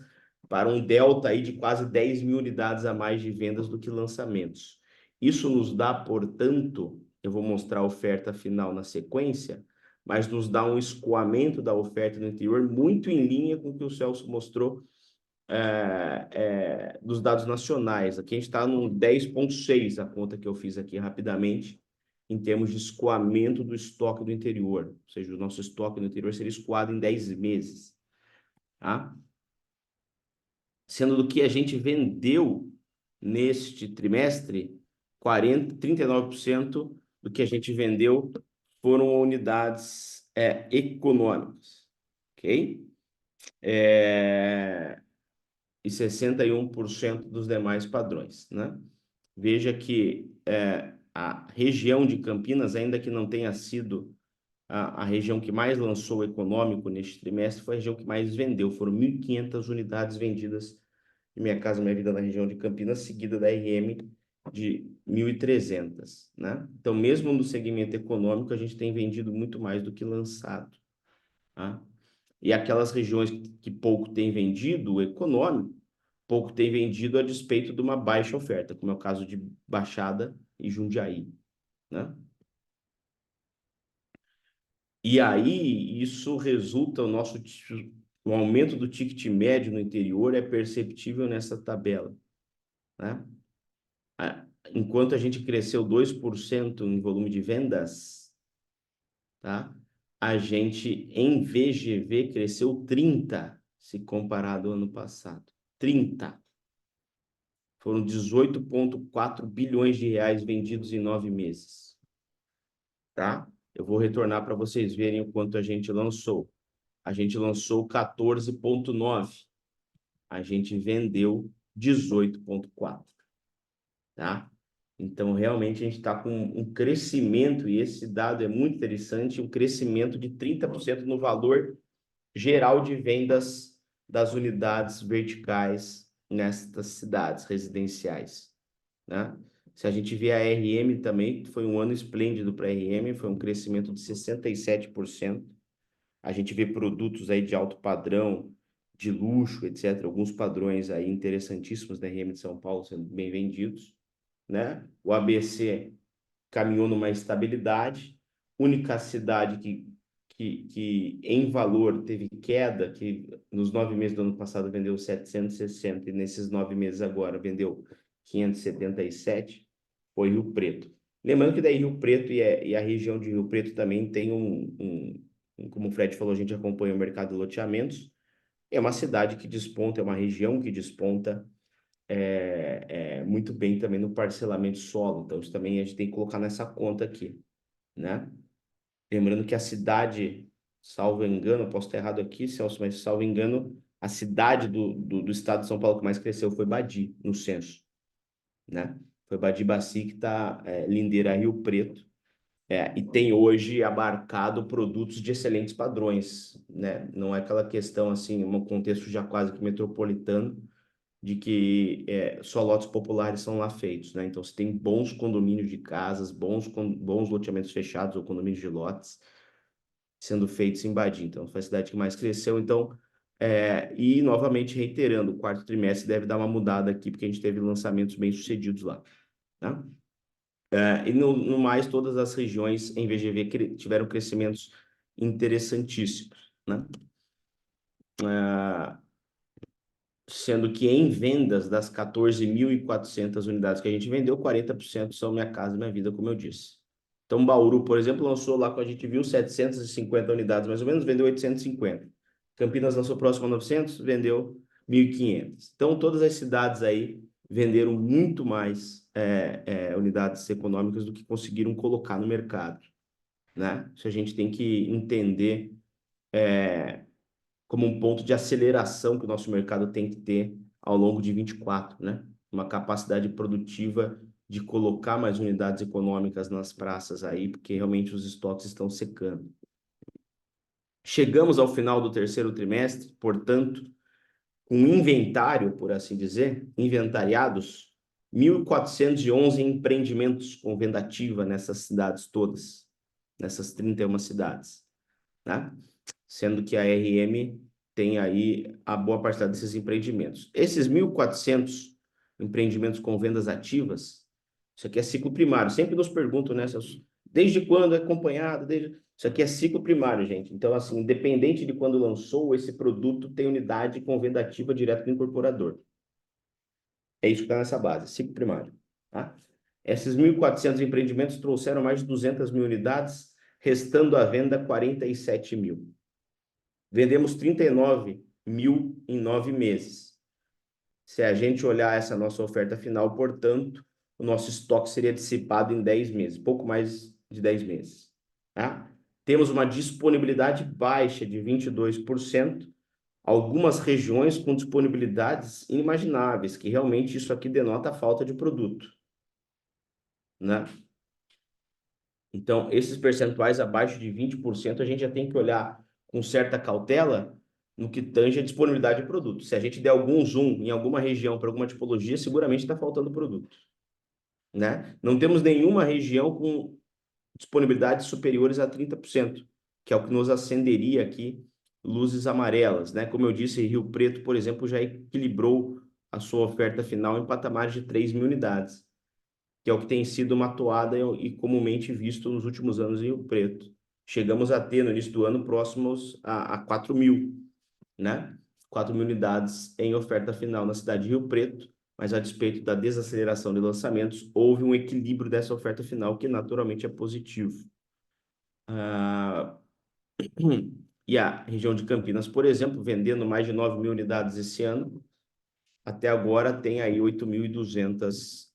para um delta aí de quase 10 mil unidades a mais de vendas do que lançamentos. Isso nos dá, portanto, eu vou mostrar a oferta final na sequência, mas nos dá um escoamento da oferta no interior muito em linha com o que o Celso mostrou dos dados nacionais. Aqui a gente está no 10,6, a conta que eu fiz aqui rapidamente, em termos de escoamento do estoque do interior. Ou seja, o nosso estoque no interior seria escoado em 10 meses. Tá? Sendo do que a gente vendeu neste trimestre, 39% do que a gente vendeu foram unidades econômicas. Ok? E 61% dos demais padrões, né? Veja que a região de Campinas, ainda que não tenha sido a região que mais lançou econômico neste trimestre, foi a região que mais vendeu. Foram 1.500 unidades vendidas de Minha Casa Minha Vida na região de Campinas, seguida da RM de 1.300, né? Então, mesmo no segmento econômico, a gente tem vendido muito mais do que lançado, tá? E aquelas regiões que pouco tem vendido, o econômico, pouco tem vendido a despeito de uma baixa oferta, como é o caso de Baixada e Jundiaí, né? E aí, isso resulta, o aumento do ticket médio no interior é perceptível nessa tabela, né? Enquanto a gente cresceu 2% em volume de vendas, tá? A gente, em VGV, cresceu 30%, se comparado ao ano passado. 30%. Foram 18,4 bilhões de reais vendidos em 9 meses, tá? Eu vou retornar para vocês verem o quanto a gente lançou. A gente lançou 14,9. A gente vendeu 18,4, tá? Então, realmente, a gente está com um crescimento, e esse dado é muito interessante, um crescimento de 30% no valor geral de vendas das unidades verticais nestas cidades residenciais, né? Se a gente vê a RM também, foi um ano esplêndido para a RM, foi um crescimento de 67%. A gente vê produtos aí de alto padrão, de luxo, etc. Alguns padrões aí interessantíssimos da RM de São Paulo sendo bem vendidos, né? O ABC caminhou numa estabilidade, única cidade que em valor teve queda, que nos 9 meses do ano passado vendeu 760 e nesses 9 meses agora vendeu 577, foi Rio Preto. Lembrando que daí Rio Preto e a região de Rio Preto também tem como o Fred falou, a gente acompanha o mercado de loteamentos, é uma cidade que desponta, é uma região que desponta muito bem também no parcelamento solo. Então, isso também a gente tem que colocar nessa conta aqui, né? Lembrando que a cidade, salvo engano, posso estar errado aqui, Celso, mas salvo engano, a cidade do estado de São Paulo que mais cresceu foi Badi, no censo, né? Foi Badi-Baci que está lindeira Rio Preto, e tem hoje abarcado produtos de excelentes padrões, né? Não é aquela questão assim, um contexto já quase que metropolitano, de que só lotes populares são lá feitos, né? Então, você tem bons condomínios de casas, bons loteamentos fechados ou condomínios de lotes sendo feitos em Badim. Então, foi a cidade que mais cresceu. Então, e novamente reiterando, o quarto trimestre deve dar uma mudada aqui, porque a gente teve lançamentos bem-sucedidos lá, tá? E no mais, todas as regiões em VGV tiveram crescimentos interessantíssimos, né? Sendo que em vendas das 14.400 unidades que a gente vendeu, 40% são Minha Casa Minha Vida, como eu disse. Então, Bauru, por exemplo, lançou lá, com a gente viu, 750 unidades, mais ou menos, vendeu 850. Campinas lançou próximo a 900, vendeu 1.500. Então, todas as cidades aí venderam muito mais unidades econômicas do que conseguiram colocar no mercado, né? Isso a gente tem que entender como um ponto de aceleração que o nosso mercado tem que ter ao longo de 24, né? Uma capacidade produtiva de colocar mais unidades econômicas nas praças aí, porque realmente os estoques estão secando. Chegamos ao final do terceiro trimestre, portanto, com inventário, por assim dizer, inventariados, 1.411 empreendimentos com venda ativa nessas cidades todas, nessas 31 cidades, né? Sendo que a RM tem aí a boa parcela desses empreendimentos. Esses 1.400 empreendimentos com vendas ativas, isso aqui é ciclo primário. Sempre nos perguntam, né, desde quando é acompanhado? Isso aqui é ciclo primário, gente. Então, assim, independente de quando lançou, esse produto tem unidade com venda ativa direto do incorporador. É isso que está nessa base, ciclo primário, tá? Esses 1.400 empreendimentos trouxeram mais de 200 mil unidades, restando à venda 47 mil. Vendemos 39 mil em 9 meses. Se a gente olhar essa nossa oferta final, portanto, o nosso estoque seria dissipado em 10 meses, pouco mais de 10 meses. Tá? Temos uma disponibilidade baixa de 22%, algumas regiões com disponibilidades inimagináveis, que realmente isso aqui denota a falta de produto, né? Então, esses percentuais abaixo de 20%, a gente já tem que olhar com certa cautela no que tange a disponibilidade de produto. Se a gente der algum zoom em alguma região para alguma tipologia, seguramente está faltando produto, né? Não temos nenhuma região com disponibilidades superiores a 30%, que é o que nos acenderia aqui luzes amarelas, né? Como eu disse, Rio Preto, por exemplo, já equilibrou a sua oferta final em patamares de 3.000 unidades, que é o que tem sido uma toada e comumente visto nos últimos anos em Rio Preto. Chegamos a ter, no início do ano, próximos a 4.000, né? 4.000 unidades em oferta final na cidade de Rio Preto, mas a despeito da desaceleração de lançamentos, houve um equilíbrio dessa oferta final, que naturalmente é positivo. E a região de Campinas, por exemplo, vendendo mais de 9.000 unidades esse ano, até agora tem aí 8.200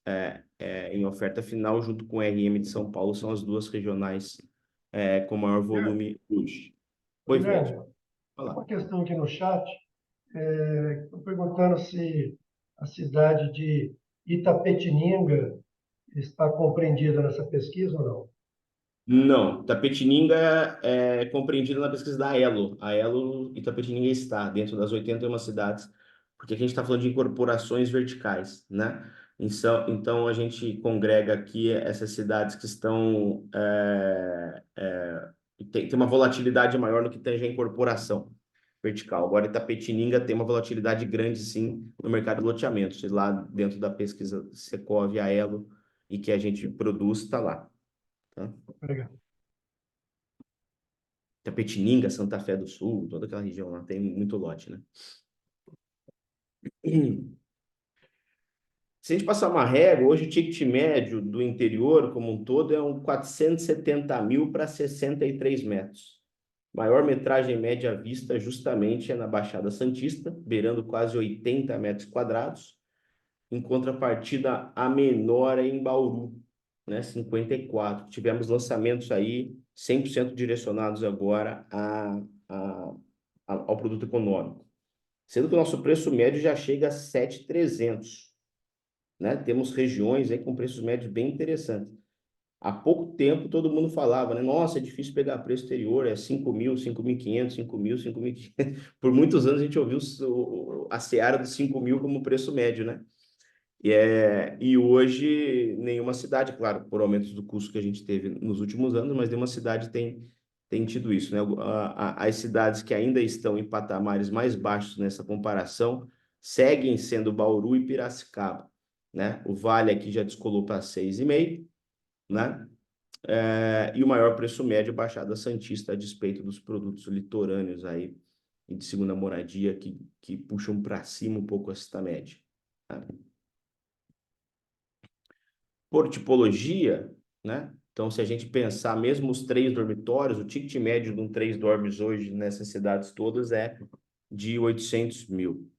em oferta final, junto com o RM de São Paulo, são as duas regionais com maior volume hoje. Oi, Fred. Guilherme, tem uma questão aqui no chat, estou perguntando se a cidade de Itapetininga está compreendida nessa pesquisa ou não. Não, Itapetininga é compreendida na pesquisa da Elo. A Elo Itapetininga está dentro das 81 cidades, porque aqui a gente está falando de incorporações verticais, né? Então a gente congrega aqui essas cidades que estão tem uma volatilidade maior no que tange a incorporação vertical. Agora Itapetininga tem uma volatilidade grande, sim, no mercado de loteamentos. E lá dentro da pesquisa Secov, a Elo, e que a gente produz, está lá. Tá? Obrigado. Tapetininga, Santa Fé do Sul, toda aquela região lá tem muito lote, né? Se a gente passar uma régua, hoje o ticket médio do interior como um todo é um 470 mil para 63 metros. Maior metragem média à vista justamente é na Baixada Santista, beirando quase 80 metros quadrados. Em contrapartida, a menor é em Bauru, né? 54. Tivemos lançamentos aí 100% direcionados agora ao produto econômico. Sendo que o nosso preço médio já chega a 7.300, né? Temos regiões aí com preços médios bem interessantes. Há pouco tempo todo mundo falava, né? Nossa, é difícil pegar preço exterior, é 5.000, 5.500, 5.000, 5.500. Por muitos anos a gente ouviu a seara dos 5.000 como preço médio, né? E hoje nenhuma cidade, claro, por aumentos do custo que a gente teve nos últimos anos, mas nenhuma cidade tem tido isso, né? As cidades que ainda estão em patamares mais baixos nessa comparação seguem sendo Bauru e Piracicaba, né? O Vale aqui já descolou para 6,5, né? E o maior preço médio, Baixada Santista, a despeito dos produtos litorâneos aí e de segunda moradia que puxam para cima um pouco essa média, tá? Por tipologia, né? Então, se a gente pensar mesmo os 3 dormitórios, o ticket médio de um 3 dormes hoje nessas cidades todas é de 800 mil,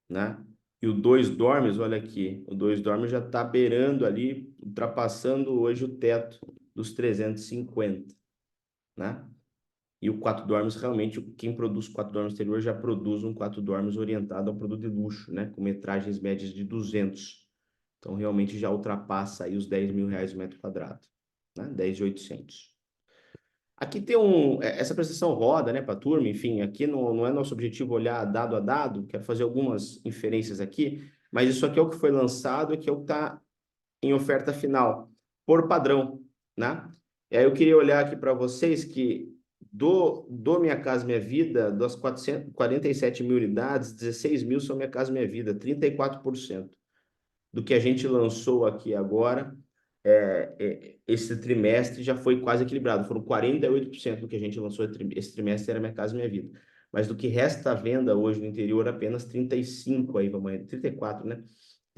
né? E o 2 dormes, olha aqui, o 2 dormes já está beirando ali, ultrapassando hoje o teto dos 350, né? E o 4 dormes, realmente, quem produz 4 dormes exterior já produz um 4 dormes orientado ao produto de luxo, né? Com metragens médias de 200. Então, realmente já ultrapassa aí os 10 mil reais o metro quadrado, né? 10.800. Aqui tem essa prestação roda, né, para a turma, enfim, aqui não é nosso objetivo olhar dado a dado, quero fazer algumas inferências aqui, mas isso aqui é o que foi lançado, aqui é o que está em oferta final, por padrão, né? E aí eu queria olhar aqui para vocês que do Minha Casa Minha Vida, das 47 mil unidades, 16 mil são Minha Casa Minha Vida, 34% do que a gente lançou aqui agora, esse trimestre já foi quase equilibrado. Foram 48% do que a gente lançou esse trimestre era Minha Casa Minha Vida. Mas do que resta à venda hoje no interior, apenas 35, aí vamos 34, né?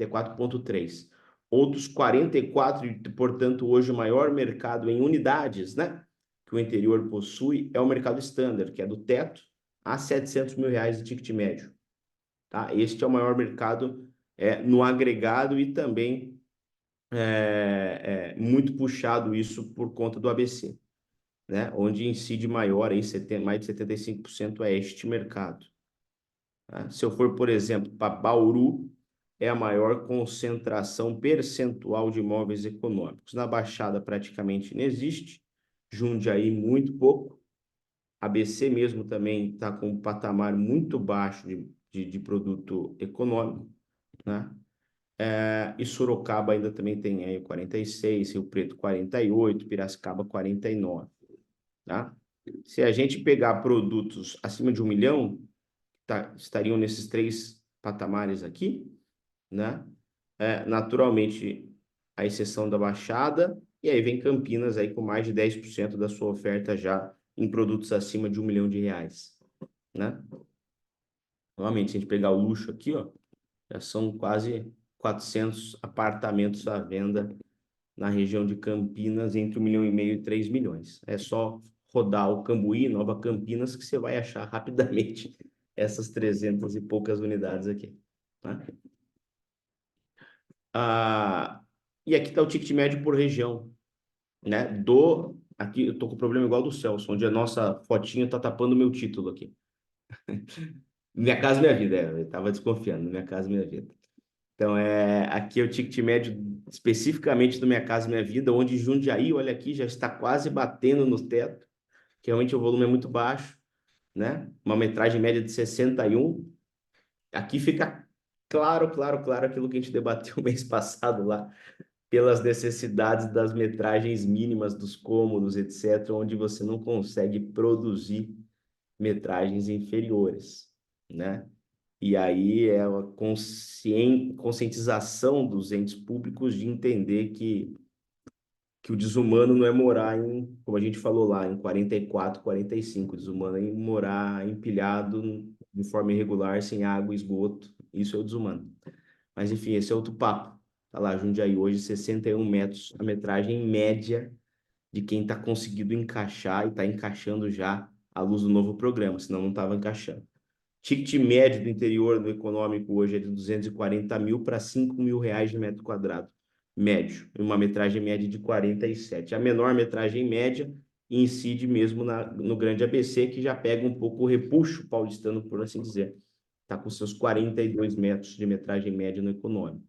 34,3. Outros 44, e portanto hoje o maior mercado em unidades, né? Que o interior possui é o mercado standard, que é do teto a 700 mil reais de ticket médio. Tá? Este é o maior mercado no agregado e também muito puxado isso por conta do ABC, né? Onde incide maior, aí, mais de 75% é este mercado. Tá? Se eu for, por exemplo, para Bauru, é a maior concentração percentual de imóveis econômicos. Na Baixada praticamente não existe, Jundiaí muito pouco, ABC mesmo também está com um patamar muito baixo de produto econômico, né? E Sorocaba ainda também tem aí 46, Rio Preto 48, Piracicaba 49, tá? Se a gente pegar produtos acima de 1 milhão, estariam nesses 3 patamares aqui, né? Naturalmente, a exceção da Baixada, e aí vem Campinas aí com mais de 10% da sua oferta já em produtos acima de R$ 1 milhão, né? Novamente, se a gente pegar o luxo aqui, ó, já são quase 400 apartamentos à venda na região de Campinas entre 1,5 milhão e 3 milhões. É só rodar o Cambuí, Nova Campinas, que você vai achar rapidamente essas 300 e poucas unidades aqui, né? E aqui está o ticket médio por região, né? Aqui eu tô com o problema igual do Celso, onde a nossa fotinha está tapando o meu título aqui. Minha Casa Minha Vida, eu estava desconfiando, Minha Casa Minha Vida. Então, aqui é o ticket médio especificamente do Minha Casa Minha Vida, onde Jundiaí, olha aqui, já está quase batendo no teto, que realmente o volume é muito baixo, né? Uma metragem média de 61. Aqui fica claro aquilo que a gente debateu o mês passado lá, pelas necessidades das metragens mínimas dos cômodos, etc., onde você não consegue produzir metragens inferiores, né? E aí é a conscientização dos entes públicos de entender que o desumano não é morar em, como a gente falou lá, em 44, 45. O desumano é morar empilhado de forma irregular, sem água e esgoto. Isso é o desumano. Mas, enfim, esse é outro papo. Tá lá, Jundiaí hoje, 61 metros, a metragem média de quem está conseguindo encaixar e está encaixando já à luz do novo programa, senão não estava encaixando. Ticket médio do interior do econômico hoje é de 240 mil para 5 mil reais de metro quadrado. Médio, uma metragem média de 47. A menor metragem média incide mesmo no grande ABC, que já pega um pouco o repuxo paulistano, por assim dizer. Está com seus 42 metros de metragem média no econômico.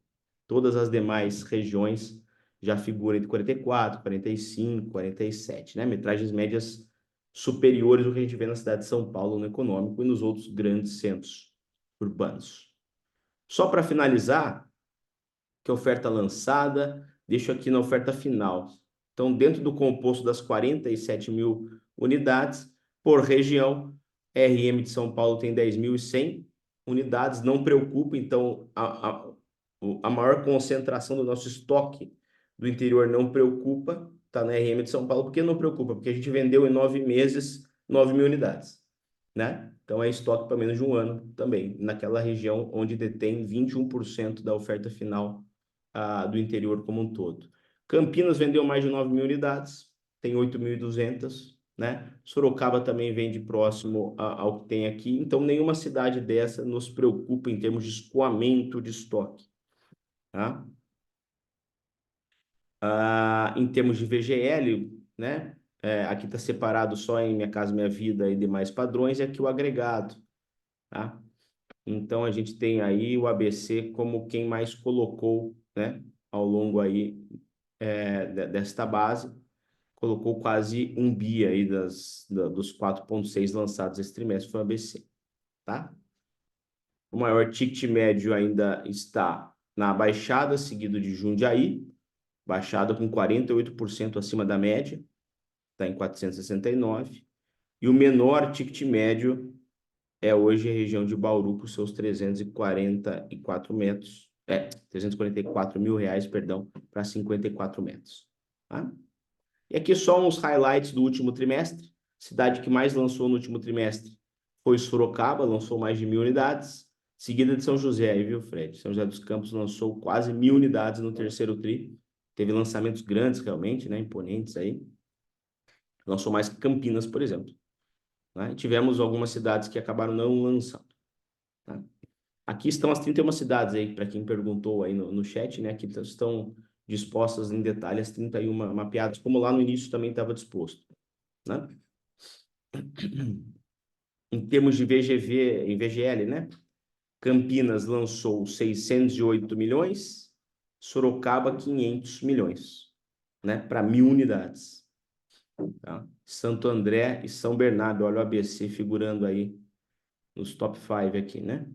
Todas as demais regiões já figuram entre 44, 45, 47, né? Metragens médias superiores ao que a gente vê na cidade de São Paulo no econômico e nos outros grandes centros urbanos. Só para finalizar, que a oferta lançada, deixo aqui na oferta final. Então, dentro do composto das 47 mil unidades, por região, RM de São Paulo tem 10.100 unidades, não preocupa, então a maior concentração do nosso estoque do interior não preocupa, está na RM de São Paulo. Por que não preocupa? Porque a gente vendeu em 9 meses 9 mil unidades, né? Então é estoque para menos de um ano também, naquela região onde detém 21% da oferta final do interior como um todo. Campinas vendeu mais de 9 mil unidades, tem 8.200, né? Sorocaba também vende próximo ao que tem aqui, então nenhuma cidade dessa nos preocupa em termos de escoamento de estoque, tá? Em termos de VGL, né? Aqui está separado só em Minha Casa Minha Vida e demais padrões, e aqui o agregado, tá? Então, a gente tem aí o ABC como quem mais colocou, né, ao longo aí desta base, colocou quase 1 bi aí dos 4,6 lançados esse trimestre, foi o ABC, tá? O maior ticket médio ainda está na Baixada, seguido de Jundiaí, Baixada com 48% acima da média, está em 469, e o menor ticket médio é hoje a região de Bauru, com seus 344 metros, 344 mil reais, perdão, para 54 metros. Tá? E aqui só uns highlights do último trimestre. Cidade que mais lançou no último trimestre foi Sorocaba, lançou mais de 1.000 unidades, seguida de São José, aí, viu, Fred? São José dos Campos lançou quase 1.000 unidades no terceiro tri. Teve lançamentos grandes, realmente, né? Imponentes aí. Lançou mais que Campinas, por exemplo. Né? Tivemos algumas cidades que acabaram não lançando. Tá? Aqui estão as 31 cidades aí, para quem perguntou aí no chat, né? Aqui estão dispostas em detalhe as 31 mapeadas, como lá no início também estava disposto, né? Em termos de VGV, em VGL, né? Campinas lançou 608 milhões, Sorocaba 500 milhões, né? Para 1.000 unidades. Tá? Santo André e São Bernardo, olha o ABC figurando aí nos top 5 aqui, né?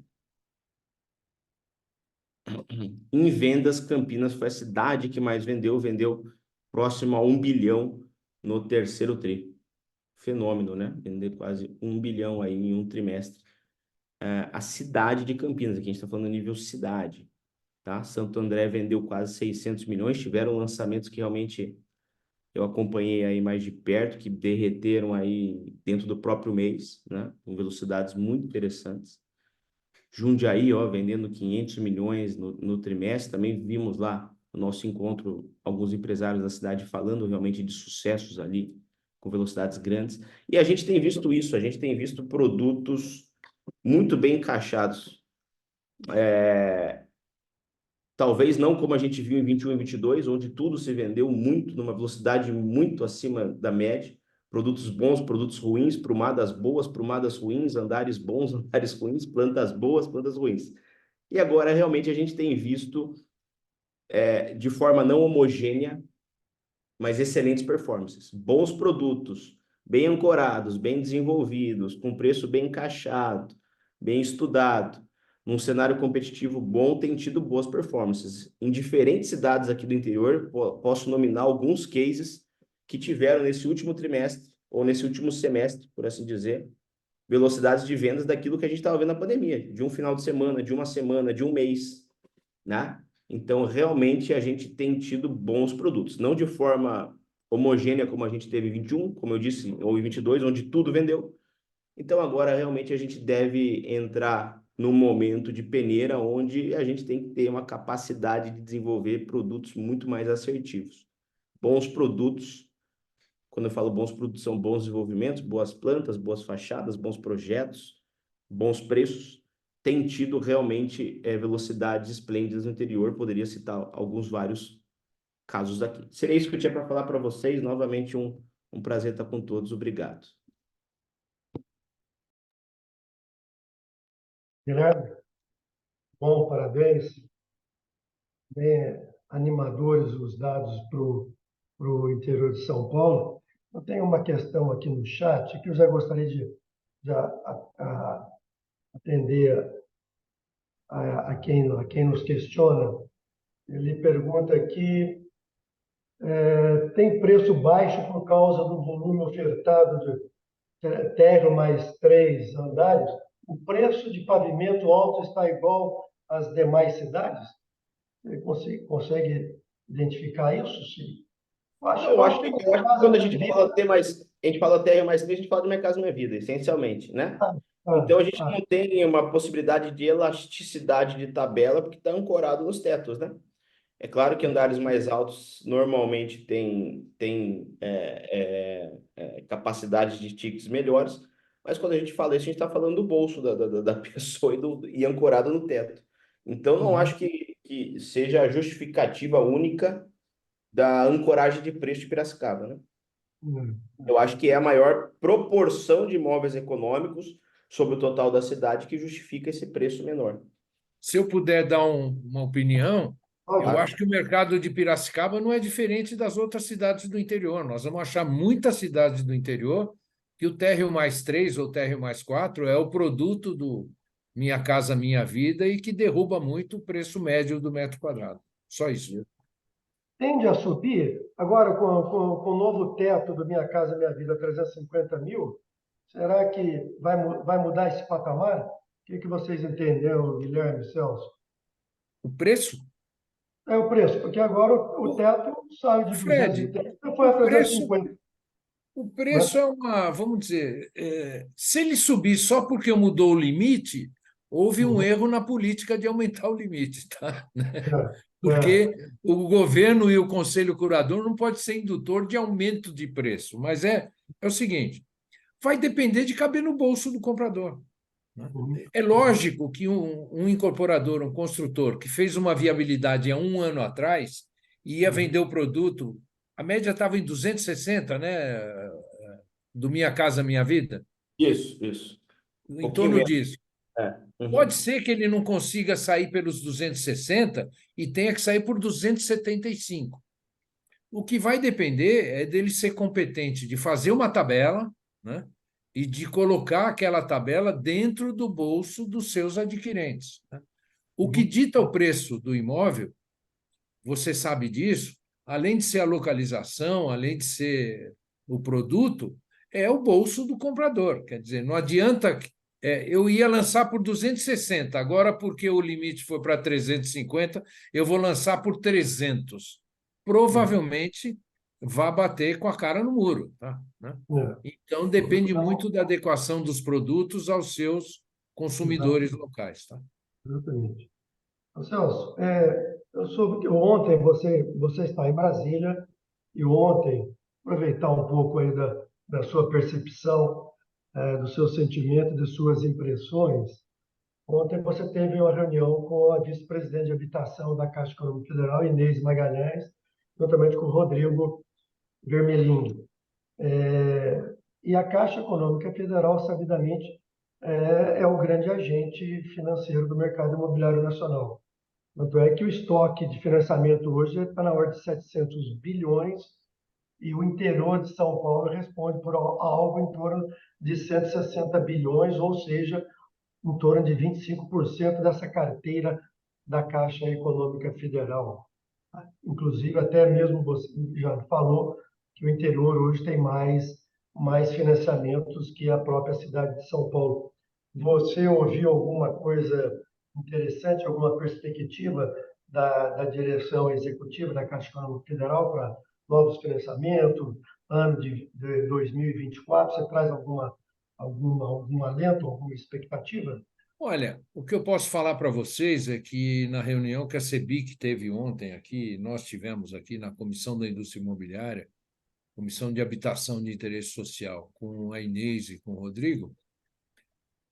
Em vendas, Campinas foi a cidade que mais vendeu, vendeu próximo a 1 bilhão no terceiro tri. Fenômeno, né? Vender quase 1 bilhão aí em um trimestre. A cidade de Campinas, aqui a gente está falando nível cidade, tá? Santo André vendeu quase 600 milhões, tiveram lançamentos que realmente eu acompanhei aí mais de perto, que derreteram aí dentro do próprio mês, né? Com velocidades muito interessantes. Jundiaí, ó, vendendo 500 milhões no trimestre. Também vimos lá no nosso encontro alguns empresários da cidade falando realmente de sucessos ali, com velocidades grandes. E a gente tem visto isso, a gente tem visto produtos muito bem encaixados. Talvez não como a gente viu em 21 e 22, onde tudo se vendeu muito, numa velocidade muito acima da média. Produtos bons, produtos ruins, prumadas boas, prumadas ruins, andares bons, andares ruins, plantas boas, plantas ruins. E agora, realmente, a gente tem visto, de forma não homogênea, mas excelentes performances. Bons produtos, bem ancorados, bem desenvolvidos, com preço bem encaixado, bem estudado, num cenário competitivo bom, tem tido boas performances. Em diferentes cidades aqui do interior, posso nominar alguns cases que tiveram nesse último trimestre, ou nesse último semestre, por assim dizer, velocidades de vendas daquilo que a gente estava vendo na pandemia, de um final de semana, de uma semana, de um mês, né? Então, realmente, a gente tem tido bons produtos, não de forma homogênea como a gente teve em 21, como eu disse, ou em 22, onde tudo vendeu. Então, agora, realmente, a gente deve entrar num momento de peneira, onde a gente tem que ter uma capacidade de desenvolver produtos muito mais assertivos. Bons produtos, quando eu falo bons produtos, são bons desenvolvimentos, boas plantas, boas fachadas, bons projetos, bons preços, tem tido realmente velocidades esplêndidas no interior. Poderia citar alguns vários casos aqui. Seria isso que eu tinha para falar para vocês. Novamente, um prazer estar com todos. Obrigado. Guilherme, bom, parabéns. Bem animadores os dados para o interior de São Paulo. Eu tenho uma questão aqui no chat que eu já gostaria de atender a quem nos questiona. Ele pergunta aqui, tem preço baixo por causa do volume ofertado de térreo mais 3 andares? O preço de pavimento alto está igual às demais cidades? Ele consegue identificar isso? Sim. Eu Eu acho acho que que, é eu uma acho que casa quando a Minha gente Vida. fala ter mais, a gente fala terra mais três, a gente fala de Minha Casa Minha Vida, essencialmente, né? Ah, Então ah, a gente ah, não tem uma possibilidade de elasticidade de tabela, porque está ancorado nos tetos, né? É claro que andares mais altos normalmente têm capacidade de tickets melhores, mas quando a gente fala isso, a gente está falando do bolso da pessoa e ancorado no teto. Então, não uhum, acho que seja a justificativa única da ancoragem de preço de Piracicaba, né? uhum. Eu acho que é a maior proporção de imóveis econômicos sobre o total da cidade que justifica esse preço menor. Se eu puder dar uma opinião, eu Óbvio. acho que o mercado de Piracicaba não é diferente das outras cidades do interior. Nós vamos achar muitas cidades do interior que o térreo mais 3 ou térreo mais 4 é o produto do Minha Casa Minha Vida e que derruba muito o preço médio do metro quadrado. Só isso. Tende a subir. Agora, com o novo teto do Minha Casa Minha Vida, 350 mil, será que vai mudar esse patamar? O que vocês entenderam, Guilherme, Celso? O preço? É o preço, porque agora o teto saiu de Fred, 230 e foi o a preço 350, O né? preço é uma, vamos dizer, se ele subir só porque mudou o limite, houve um Uhum. erro na política de aumentar o limite, tá? É, é. Porque o governo e o conselho curador não pode ser indutor de aumento de preço, mas é o seguinte, vai depender de caber no bolso do comprador, né? Uhum. É Uhum. lógico que um incorporador, um construtor que fez uma viabilidade há um ano atrás e ia Uhum. vender o produto, a média estava em 260, né? Do Minha Casa Minha Vida, Isso. Um em pouquinho torno menos. disso. É. Pode Uhum. ser que ele não consiga sair pelos 260 e tenha que sair por 275. O que vai depender é dele ser competente de fazer uma tabela, né? E de colocar aquela tabela dentro do bolso dos seus adquirentes, né? O que dita o preço do imóvel, você sabe disso, além de ser a localização, além de ser o produto, é o bolso do comprador. Quer dizer, não adianta. Eu ia lançar por 260, agora, porque o limite foi para 350, eu vou lançar por 300. Provavelmente vai bater com a cara no muro. Tá? Né? Então, depende muito da adequação dos produtos aos seus consumidores locais. Tá? Exatamente. Ô, Celso, eu soube que ontem você está em Brasília e ontem, aproveitar um pouco aí da sua percepção, do seu sentimento, de suas impressões. Ontem você teve uma reunião com a vice-presidente de habitação da Caixa Econômica Federal, Inês Magalhães, juntamente com o Rodrigo Vermelhinho. E a Caixa Econômica Federal, sabidamente, é o grande agente financeiro do mercado imobiliário nacional. Tanto é que o estoque de financiamento hoje está na ordem de 700 bilhões e o interior de São Paulo responde por algo em torno de 160 bilhões, ou seja, em torno de 25% dessa carteira da Caixa Econômica Federal. Inclusive, até mesmo você já falou que o interior hoje tem mais financiamentos que a própria cidade de São Paulo. Você ouviu alguma coisa interessante, alguma perspectiva da direção executiva da Caixa Econômica Federal para novos financiamentos, ano de 2024? Você traz algum alento, alguma expectativa? Olha, o que eu posso falar para vocês é que na reunião que a CEBIC teve ontem aqui, nós tivemos aqui na Comissão da Indústria Imobiliária, Comissão de Habitação de Interesse Social, com a Inês e com o Rodrigo,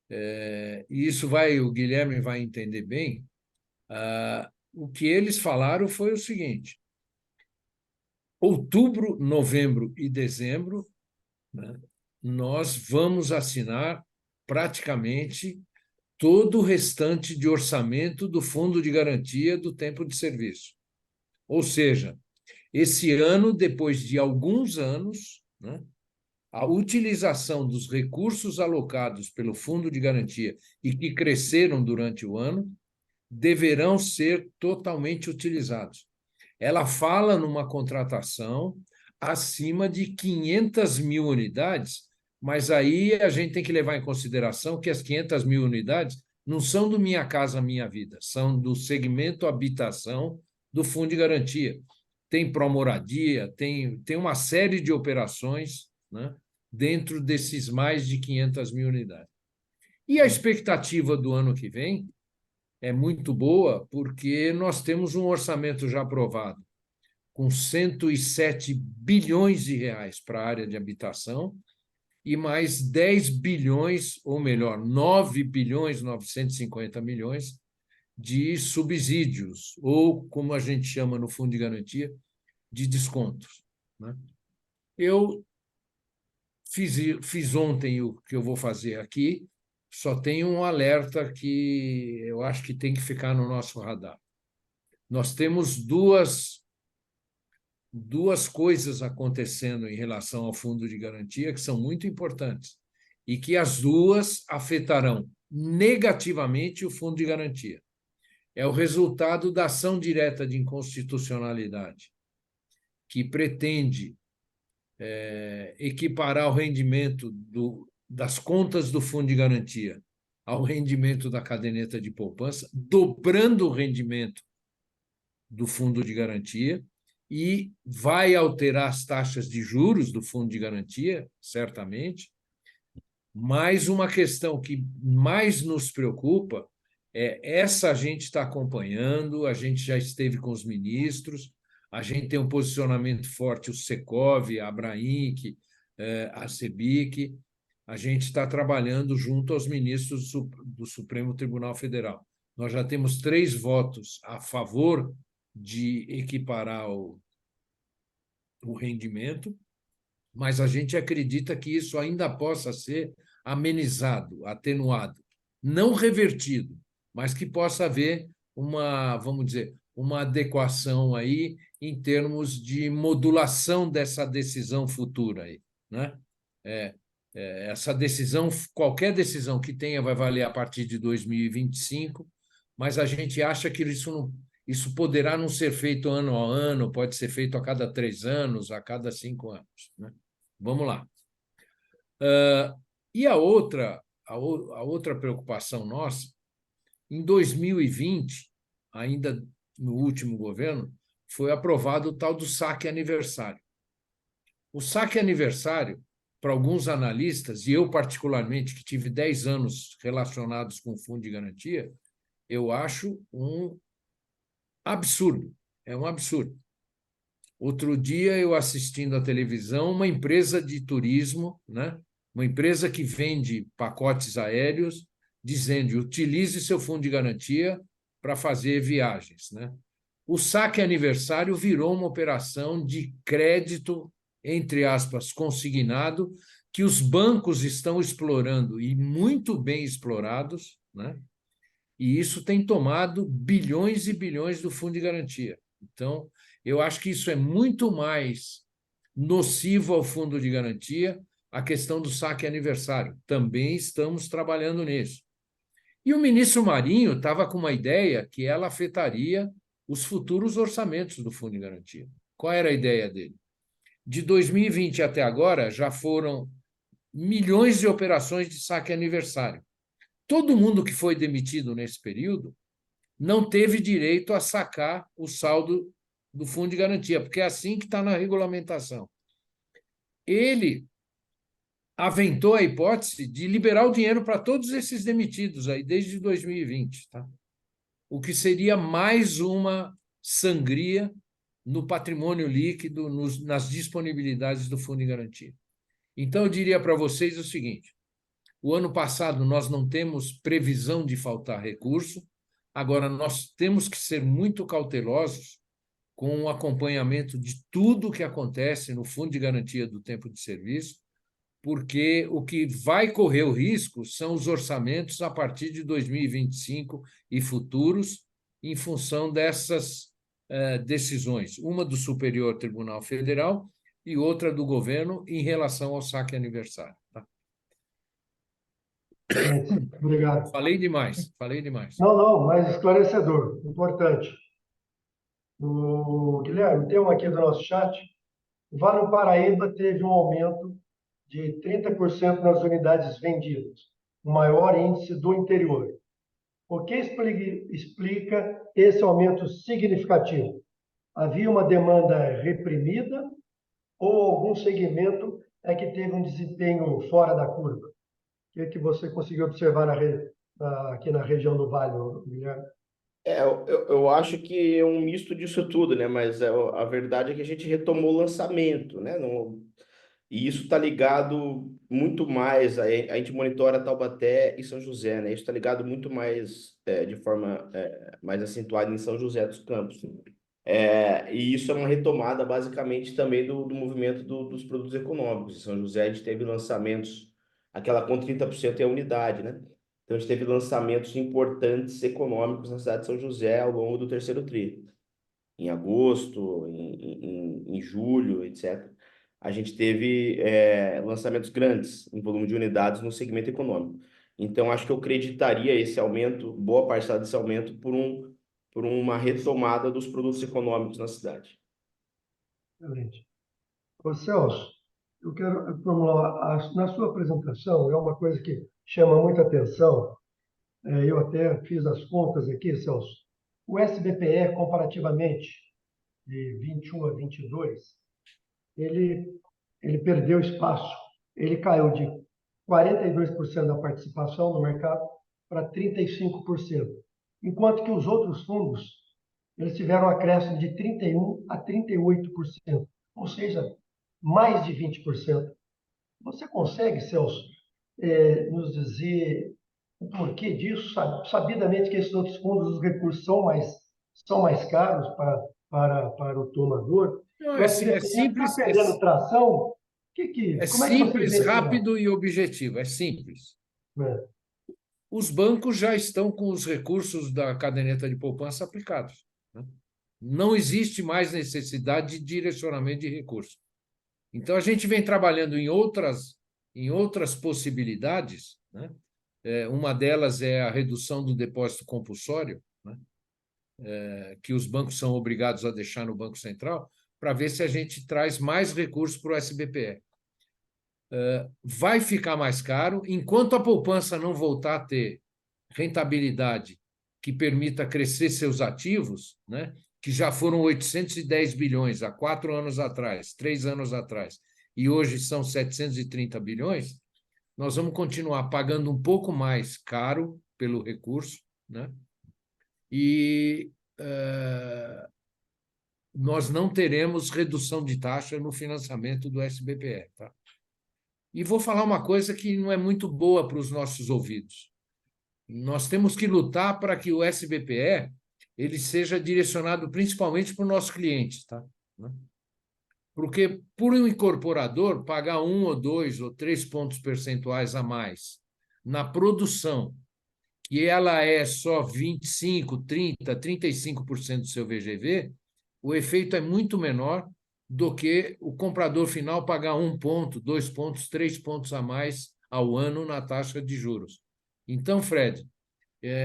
e isso o Guilherme vai entender bem, o que eles falaram foi o seguinte: outubro, novembro e dezembro, né, nós vamos assinar praticamente todo o restante de orçamento do Fundo de Garantia do Tempo de Serviço. Ou seja, esse ano, depois de alguns anos, né, a utilização dos recursos alocados pelo Fundo de Garantia e que cresceram durante o ano deverão ser totalmente utilizados. Ela fala numa contratação acima de 500 mil unidades, mas aí a gente tem que levar em consideração que as 500 mil unidades não são do Minha Casa Minha Vida, são do segmento habitação do Fundo de Garantia. Tem pró-moradia, tem uma série de operações, né, dentro desses mais de 500 mil unidades. E a expectativa do ano que vem é muito boa, porque nós temos um orçamento já aprovado com 107 bilhões de reais para a área de habitação e mais 10 bilhões, ou melhor, 9 bilhões 950 milhões de subsídios, ou, como a gente chama no Fundo de Garantia, de descontos. Né? Eu fiz ontem o que eu vou fazer aqui, só tem um alerta que eu acho que tem que ficar no nosso radar. Nós temos duas coisas acontecendo em relação ao fundo de garantia que são muito importantes e que as duas afetarão negativamente o fundo de garantia. É o resultado da ação direta de inconstitucionalidade, que pretende equiparar o rendimento das contas do fundo de garantia ao rendimento da caderneta de poupança, dobrando o rendimento do fundo de garantia, e vai alterar as taxas de juros do fundo de garantia, certamente. Mas uma questão que mais nos preocupa essa a gente está acompanhando, a gente já esteve com os ministros, a gente tem um posicionamento forte, o Secov, a Abrainc, a CEBIC, a gente está trabalhando junto aos ministros do Supremo Tribunal Federal. Nós já temos 3 votos a favor de equiparar o rendimento, mas a gente acredita que isso ainda possa ser amenizado, atenuado, não revertido, mas que possa haver vamos dizer, uma adequação aí em termos de modulação dessa decisão futura aí, né? Essa decisão, qualquer decisão que tenha, vai valer a partir de 2025. mas a gente acha que isso poderá não ser feito ano a ano, pode ser feito a cada 3 anos, a cada 5 anos, né? Vamos lá. E a outra preocupação nossa, em 2020, ainda no último governo, foi aprovado o tal do saque aniversário. O saque aniversário, para alguns analistas, e eu particularmente, que tive 10 anos relacionados com o Fundo de Garantia, eu acho um absurdo. É um absurdo. Outro dia, eu assistindo à televisão, uma empresa de turismo, né? Uma empresa que vende pacotes aéreos, dizendo: utilize seu fundo de garantia para fazer viagens, né? O saque aniversário virou uma operação de crédito, entre aspas, consignado, que os bancos estão explorando, e muito bem explorados, né? E isso tem tomado bilhões e bilhões do fundo de garantia. Então, eu acho que isso é muito mais nocivo ao fundo de garantia, a questão do saque aniversário. Também estamos trabalhando nisso. E o ministro Marinho estava com uma ideia que ela afetaria os futuros orçamentos do fundo de garantia. Qual era a ideia dele? De 2020 até agora, já foram milhões de operações de saque aniversário. Todo mundo que foi demitido nesse período não teve direito a sacar o saldo do fundo de garantia, porque é assim que está na regulamentação. Ele aventou a hipótese de liberar o dinheiro para todos esses demitidos aí desde 2020, tá? O que seria mais uma sangria no patrimônio líquido, nas disponibilidades do fundo de garantia. Então, eu diria para vocês o seguinte: o ano passado nós não temos previsão de faltar recurso, agora nós temos que ser muito cautelosos com o acompanhamento de tudo que acontece no Fundo de Garantia do Tempo de Serviço, porque o que vai correr o risco são os orçamentos a partir de 2025 e futuros, em função dessas decisões, uma do Superior Tribunal Federal e outra do governo em relação ao saque aniversário. Tá? Obrigado. Falei demais, falei demais. Não, mas esclarecedor, importante. Guilherme, tem um aqui do nosso chat. O Vale do Paraíba teve um aumento de 30% nas unidades vendidas, o maior índice do interior. O que explica esse aumento significativo? Havia uma demanda reprimida ou algum segmento é que teve um desempenho fora da curva? O que você conseguiu observar aqui na região do Vale, Guilherme? Eu acho que é um misto disso tudo, né? Mas a verdade é que a gente retomou o lançamento, né? E isso está ligado muito mais, a gente monitora Taubaté e São José, né? Isso está ligado muito mais, de forma mais acentuada em São José dos Campos. E isso é uma retomada, basicamente, também do movimento dos produtos econômicos. Em São José, a gente teve lançamentos, aquela com 30% é a unidade, né? Então, a gente teve lançamentos importantes econômicos na cidade de São José ao longo do terceiro tri. Em agosto, em julho, etc. A gente teve lançamentos grandes, em volume de unidades, no segmento econômico. Então, acho que eu acreditaria esse aumento, boa parcela desse aumento, por uma retomada dos produtos econômicos na cidade. Excelente. Ô, Celso, eu quero formular, na sua apresentação, é uma coisa que chama muita atenção, eu até fiz as contas aqui, Celso. O SBPE, comparativamente, de 21 a 22, ele perdeu espaço. Ele caiu de 42% da participação no mercado para 35%, enquanto que os outros fundos eles tiveram um acréscimo de 31% a 38%, ou seja, mais de 20%. Você consegue, Celso, nos dizer o porquê disso? Sabidamente que esses outros fundos, os recursos são mais caros para o tomador. Não, O SBPE está perdendo tração? Como é que você vê simples, esse cenário? rápido e objetivo. É simples. Os bancos já estão com os recursos da caderneta de poupança aplicados, né? Não existe mais necessidade de direcionamento de recursos. Então, a gente vem trabalhando em outras possibilidades, né? Uma delas é a redução do depósito compulsório, né? Que os bancos são obrigados a deixar no Banco Central, para ver se a gente traz mais recursos para o SBPE. Vai ficar mais caro, enquanto a poupança não voltar a ter rentabilidade que permita crescer seus ativos, né? Que já foram 810 bilhões há 4 anos atrás, 3 anos atrás, e hoje são 730 bilhões, nós vamos continuar pagando um pouco mais caro pelo recurso, né? E nós não teremos redução de taxa no financiamento do SBPE. Tá? E vou falar uma coisa que não é muito boa para os nossos ouvidos. Nós temos que lutar para que o SBPE ele seja direcionado principalmente para o nosso cliente. Tá? Porque, por um incorporador, pagar 1 ou 2 ou 3 pontos percentuais a mais na produção, que ela é só 25, 30, 35% do seu VGV, o efeito é muito menor do que o comprador final pagar 1 ponto, 2 pontos, 3 pontos a mais ao ano na taxa de juros. Então, Fred,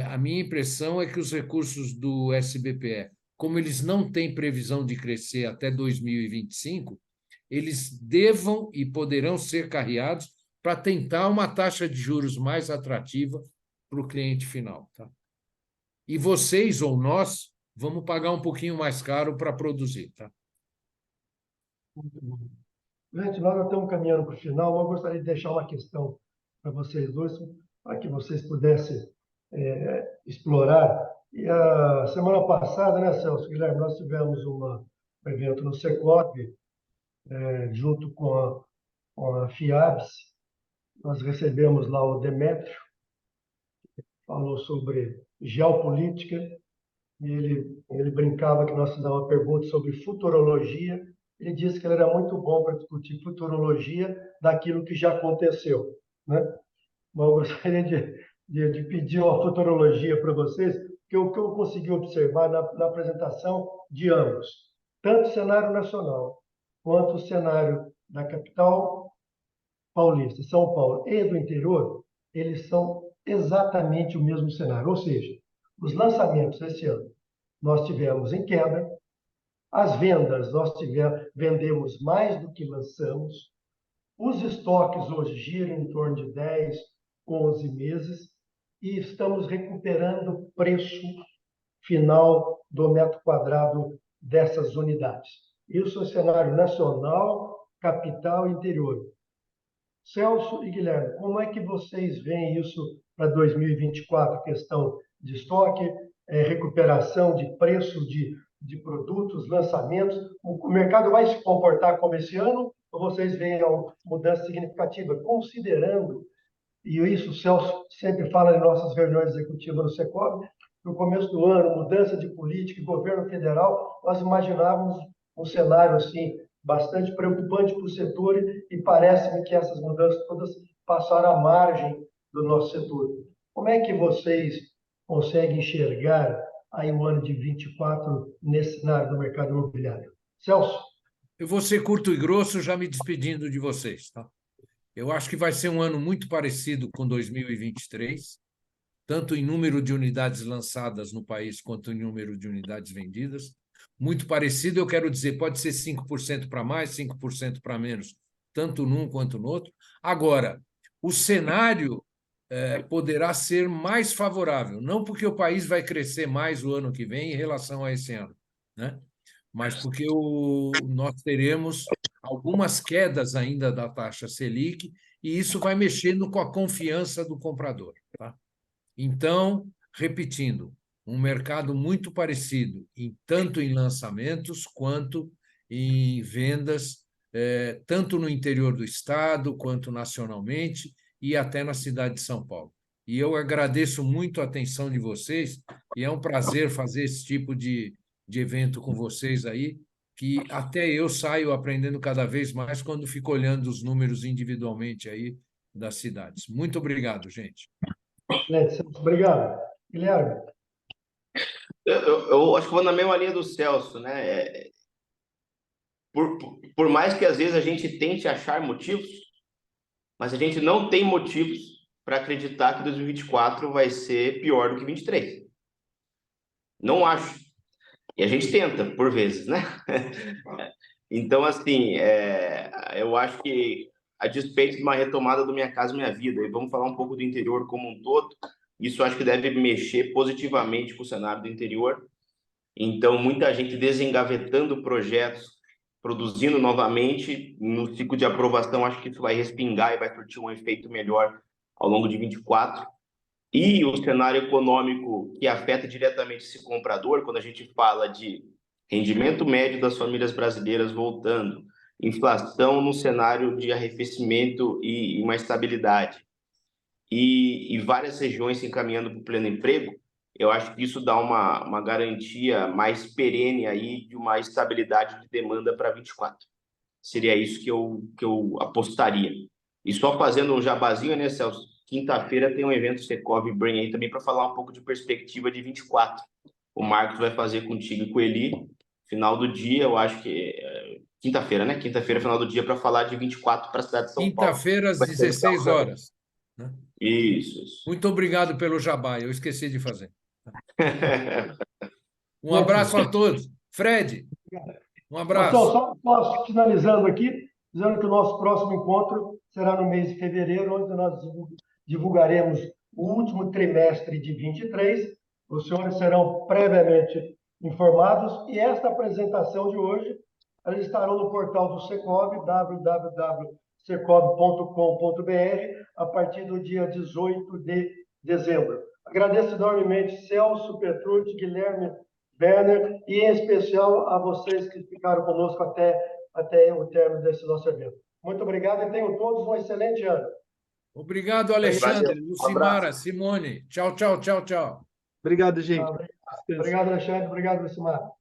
a minha impressão é que os recursos do SBPE, como eles não têm previsão de crescer até 2025, eles devam e poderão ser carreados para tentar uma taxa de juros mais atrativa para o cliente final. Tá? E vocês ou nós vamos pagar um pouquinho mais caro para produzir. Tá? Muito bom. Gente, nós já estamos caminhando para o final, mas eu gostaria de deixar uma questão para vocês dois, para que vocês pudessem explorar. E a semana passada, né, Celso Guilherme, nós tivemos um evento no Secop, junto com a FIABS. Nós recebemos lá o Demétrio, falou sobre geopolítica, e ele brincava que nós fizemos uma pergunta sobre futurologia. Ele disse que ele era muito bom para discutir futurologia daquilo que já aconteceu, né? Mas eu gostaria de pedir uma futurologia para vocês, que o que eu consegui observar na apresentação de ambos, tanto o cenário nacional quanto o cenário da capital paulista, São Paulo e do interior, eles são exatamente o mesmo cenário. Ou seja, os lançamentos esse ano nós tivemos em queda, as vendas nós vendemos mais do que lançamos, os estoques hoje giram em torno de 10, 11 meses e estamos recuperando o preço final do metro quadrado dessas unidades. Isso é o cenário nacional, capital e interior. Celso e Guilherme, como é que vocês veem isso para 2024? Questão de estoque, recuperação de preço de produtos, lançamentos. O mercado vai se comportar como esse ano ou vocês veem uma mudança significativa? Considerando, e isso o Celso sempre fala em nossas reuniões executivas no Secov, no começo do ano, mudança de política, governo federal, nós imaginávamos um cenário assim bastante preocupante para o setor e parece-me que essas mudanças todas passaram à margem do nosso setor. Como é que vocês conseguem enxergar aí o ano de 24 nesse cenário do mercado imobiliário? Celso? Eu vou ser curto e grosso, já me despedindo de vocês. Tá? Eu acho que vai ser um ano muito parecido com 2023, tanto em número de unidades lançadas no país quanto em número de unidades vendidas. Muito parecido, eu quero dizer, pode ser 5% para mais, 5% para menos, tanto num quanto no outro. Agora, o cenário poderá ser mais favorável, não porque o país vai crescer mais o ano que vem em relação a esse ano, né? Mas porque nós teremos algumas quedas ainda da taxa Selic e isso vai mexendo com a confiança do comprador. Tá? Então, repetindo, um mercado muito parecido, tanto em lançamentos quanto em vendas, tanto no interior do estado quanto nacionalmente e até na cidade de São Paulo. E eu agradeço muito a atenção de vocês e é um prazer fazer esse tipo de evento com vocês aí, que até eu saio aprendendo cada vez mais quando fico olhando os números individualmente aí das cidades. Muito obrigado, gente. Obrigado. Guilherme? Eu acho que vou na mesma linha do Celso, né? Por mais que às vezes a gente tente achar motivos, mas a gente não tem motivos para acreditar que 2024 vai ser pior do que 23. Não acho. E a gente tenta, por vezes, né? Então, assim, eu acho que, a despeito de uma retomada do Minha Casa Minha Vida, e vamos falar um pouco do interior como um todo, isso acho que deve mexer positivamente com o cenário do interior. Então, muita gente desengavetando projetos, produzindo novamente, no ciclo de aprovação, acho que isso vai respingar e vai surtir um efeito melhor ao longo de 24. E o cenário econômico que afeta diretamente esse comprador, quando a gente fala de rendimento médio das famílias brasileiras voltando, inflação no cenário de arrefecimento e uma estabilidade, e várias regiões se encaminhando para o pleno emprego, eu acho que isso dá uma garantia mais perene aí de uma estabilidade de demanda para 24. Seria isso que eu apostaria. E só fazendo um jabazinho, né, Celso? Quinta-feira tem um evento Secov Brain aí também para falar um pouco de perspectiva de 24. O Marcos vai fazer contigo e com o Eli, final do dia, eu acho que quinta-feira, né? Quinta-feira, final do dia, para falar de 24 para a cidade de São Paulo. Quinta-feira, às 16 horas. Né? Isso. Muito obrigado pelo jabá, eu esqueci de fazer. Um abraço a todos. Fred, um abraço. Só posso, finalizando aqui, dizendo que o nosso próximo encontro será no mês de fevereiro, onde nós divulgaremos o último trimestre de 23. Os senhores serão previamente informados e esta apresentação de hoje, elas estarão no portal do Secov, www.secov.com.br, a partir do dia 18 de dezembro. Agradeço enormemente Celso, Petrucci, Guilherme, Werner, e em especial a vocês que ficaram conosco até o término desse nosso evento. Muito obrigado e tenham todos um excelente ano. Obrigado, Alexandre, Valeu. Lucimara, Simone. Tchau, tchau, tchau, tchau. Obrigado, gente. Obrigado, Alexandre. Obrigado, Lucimar.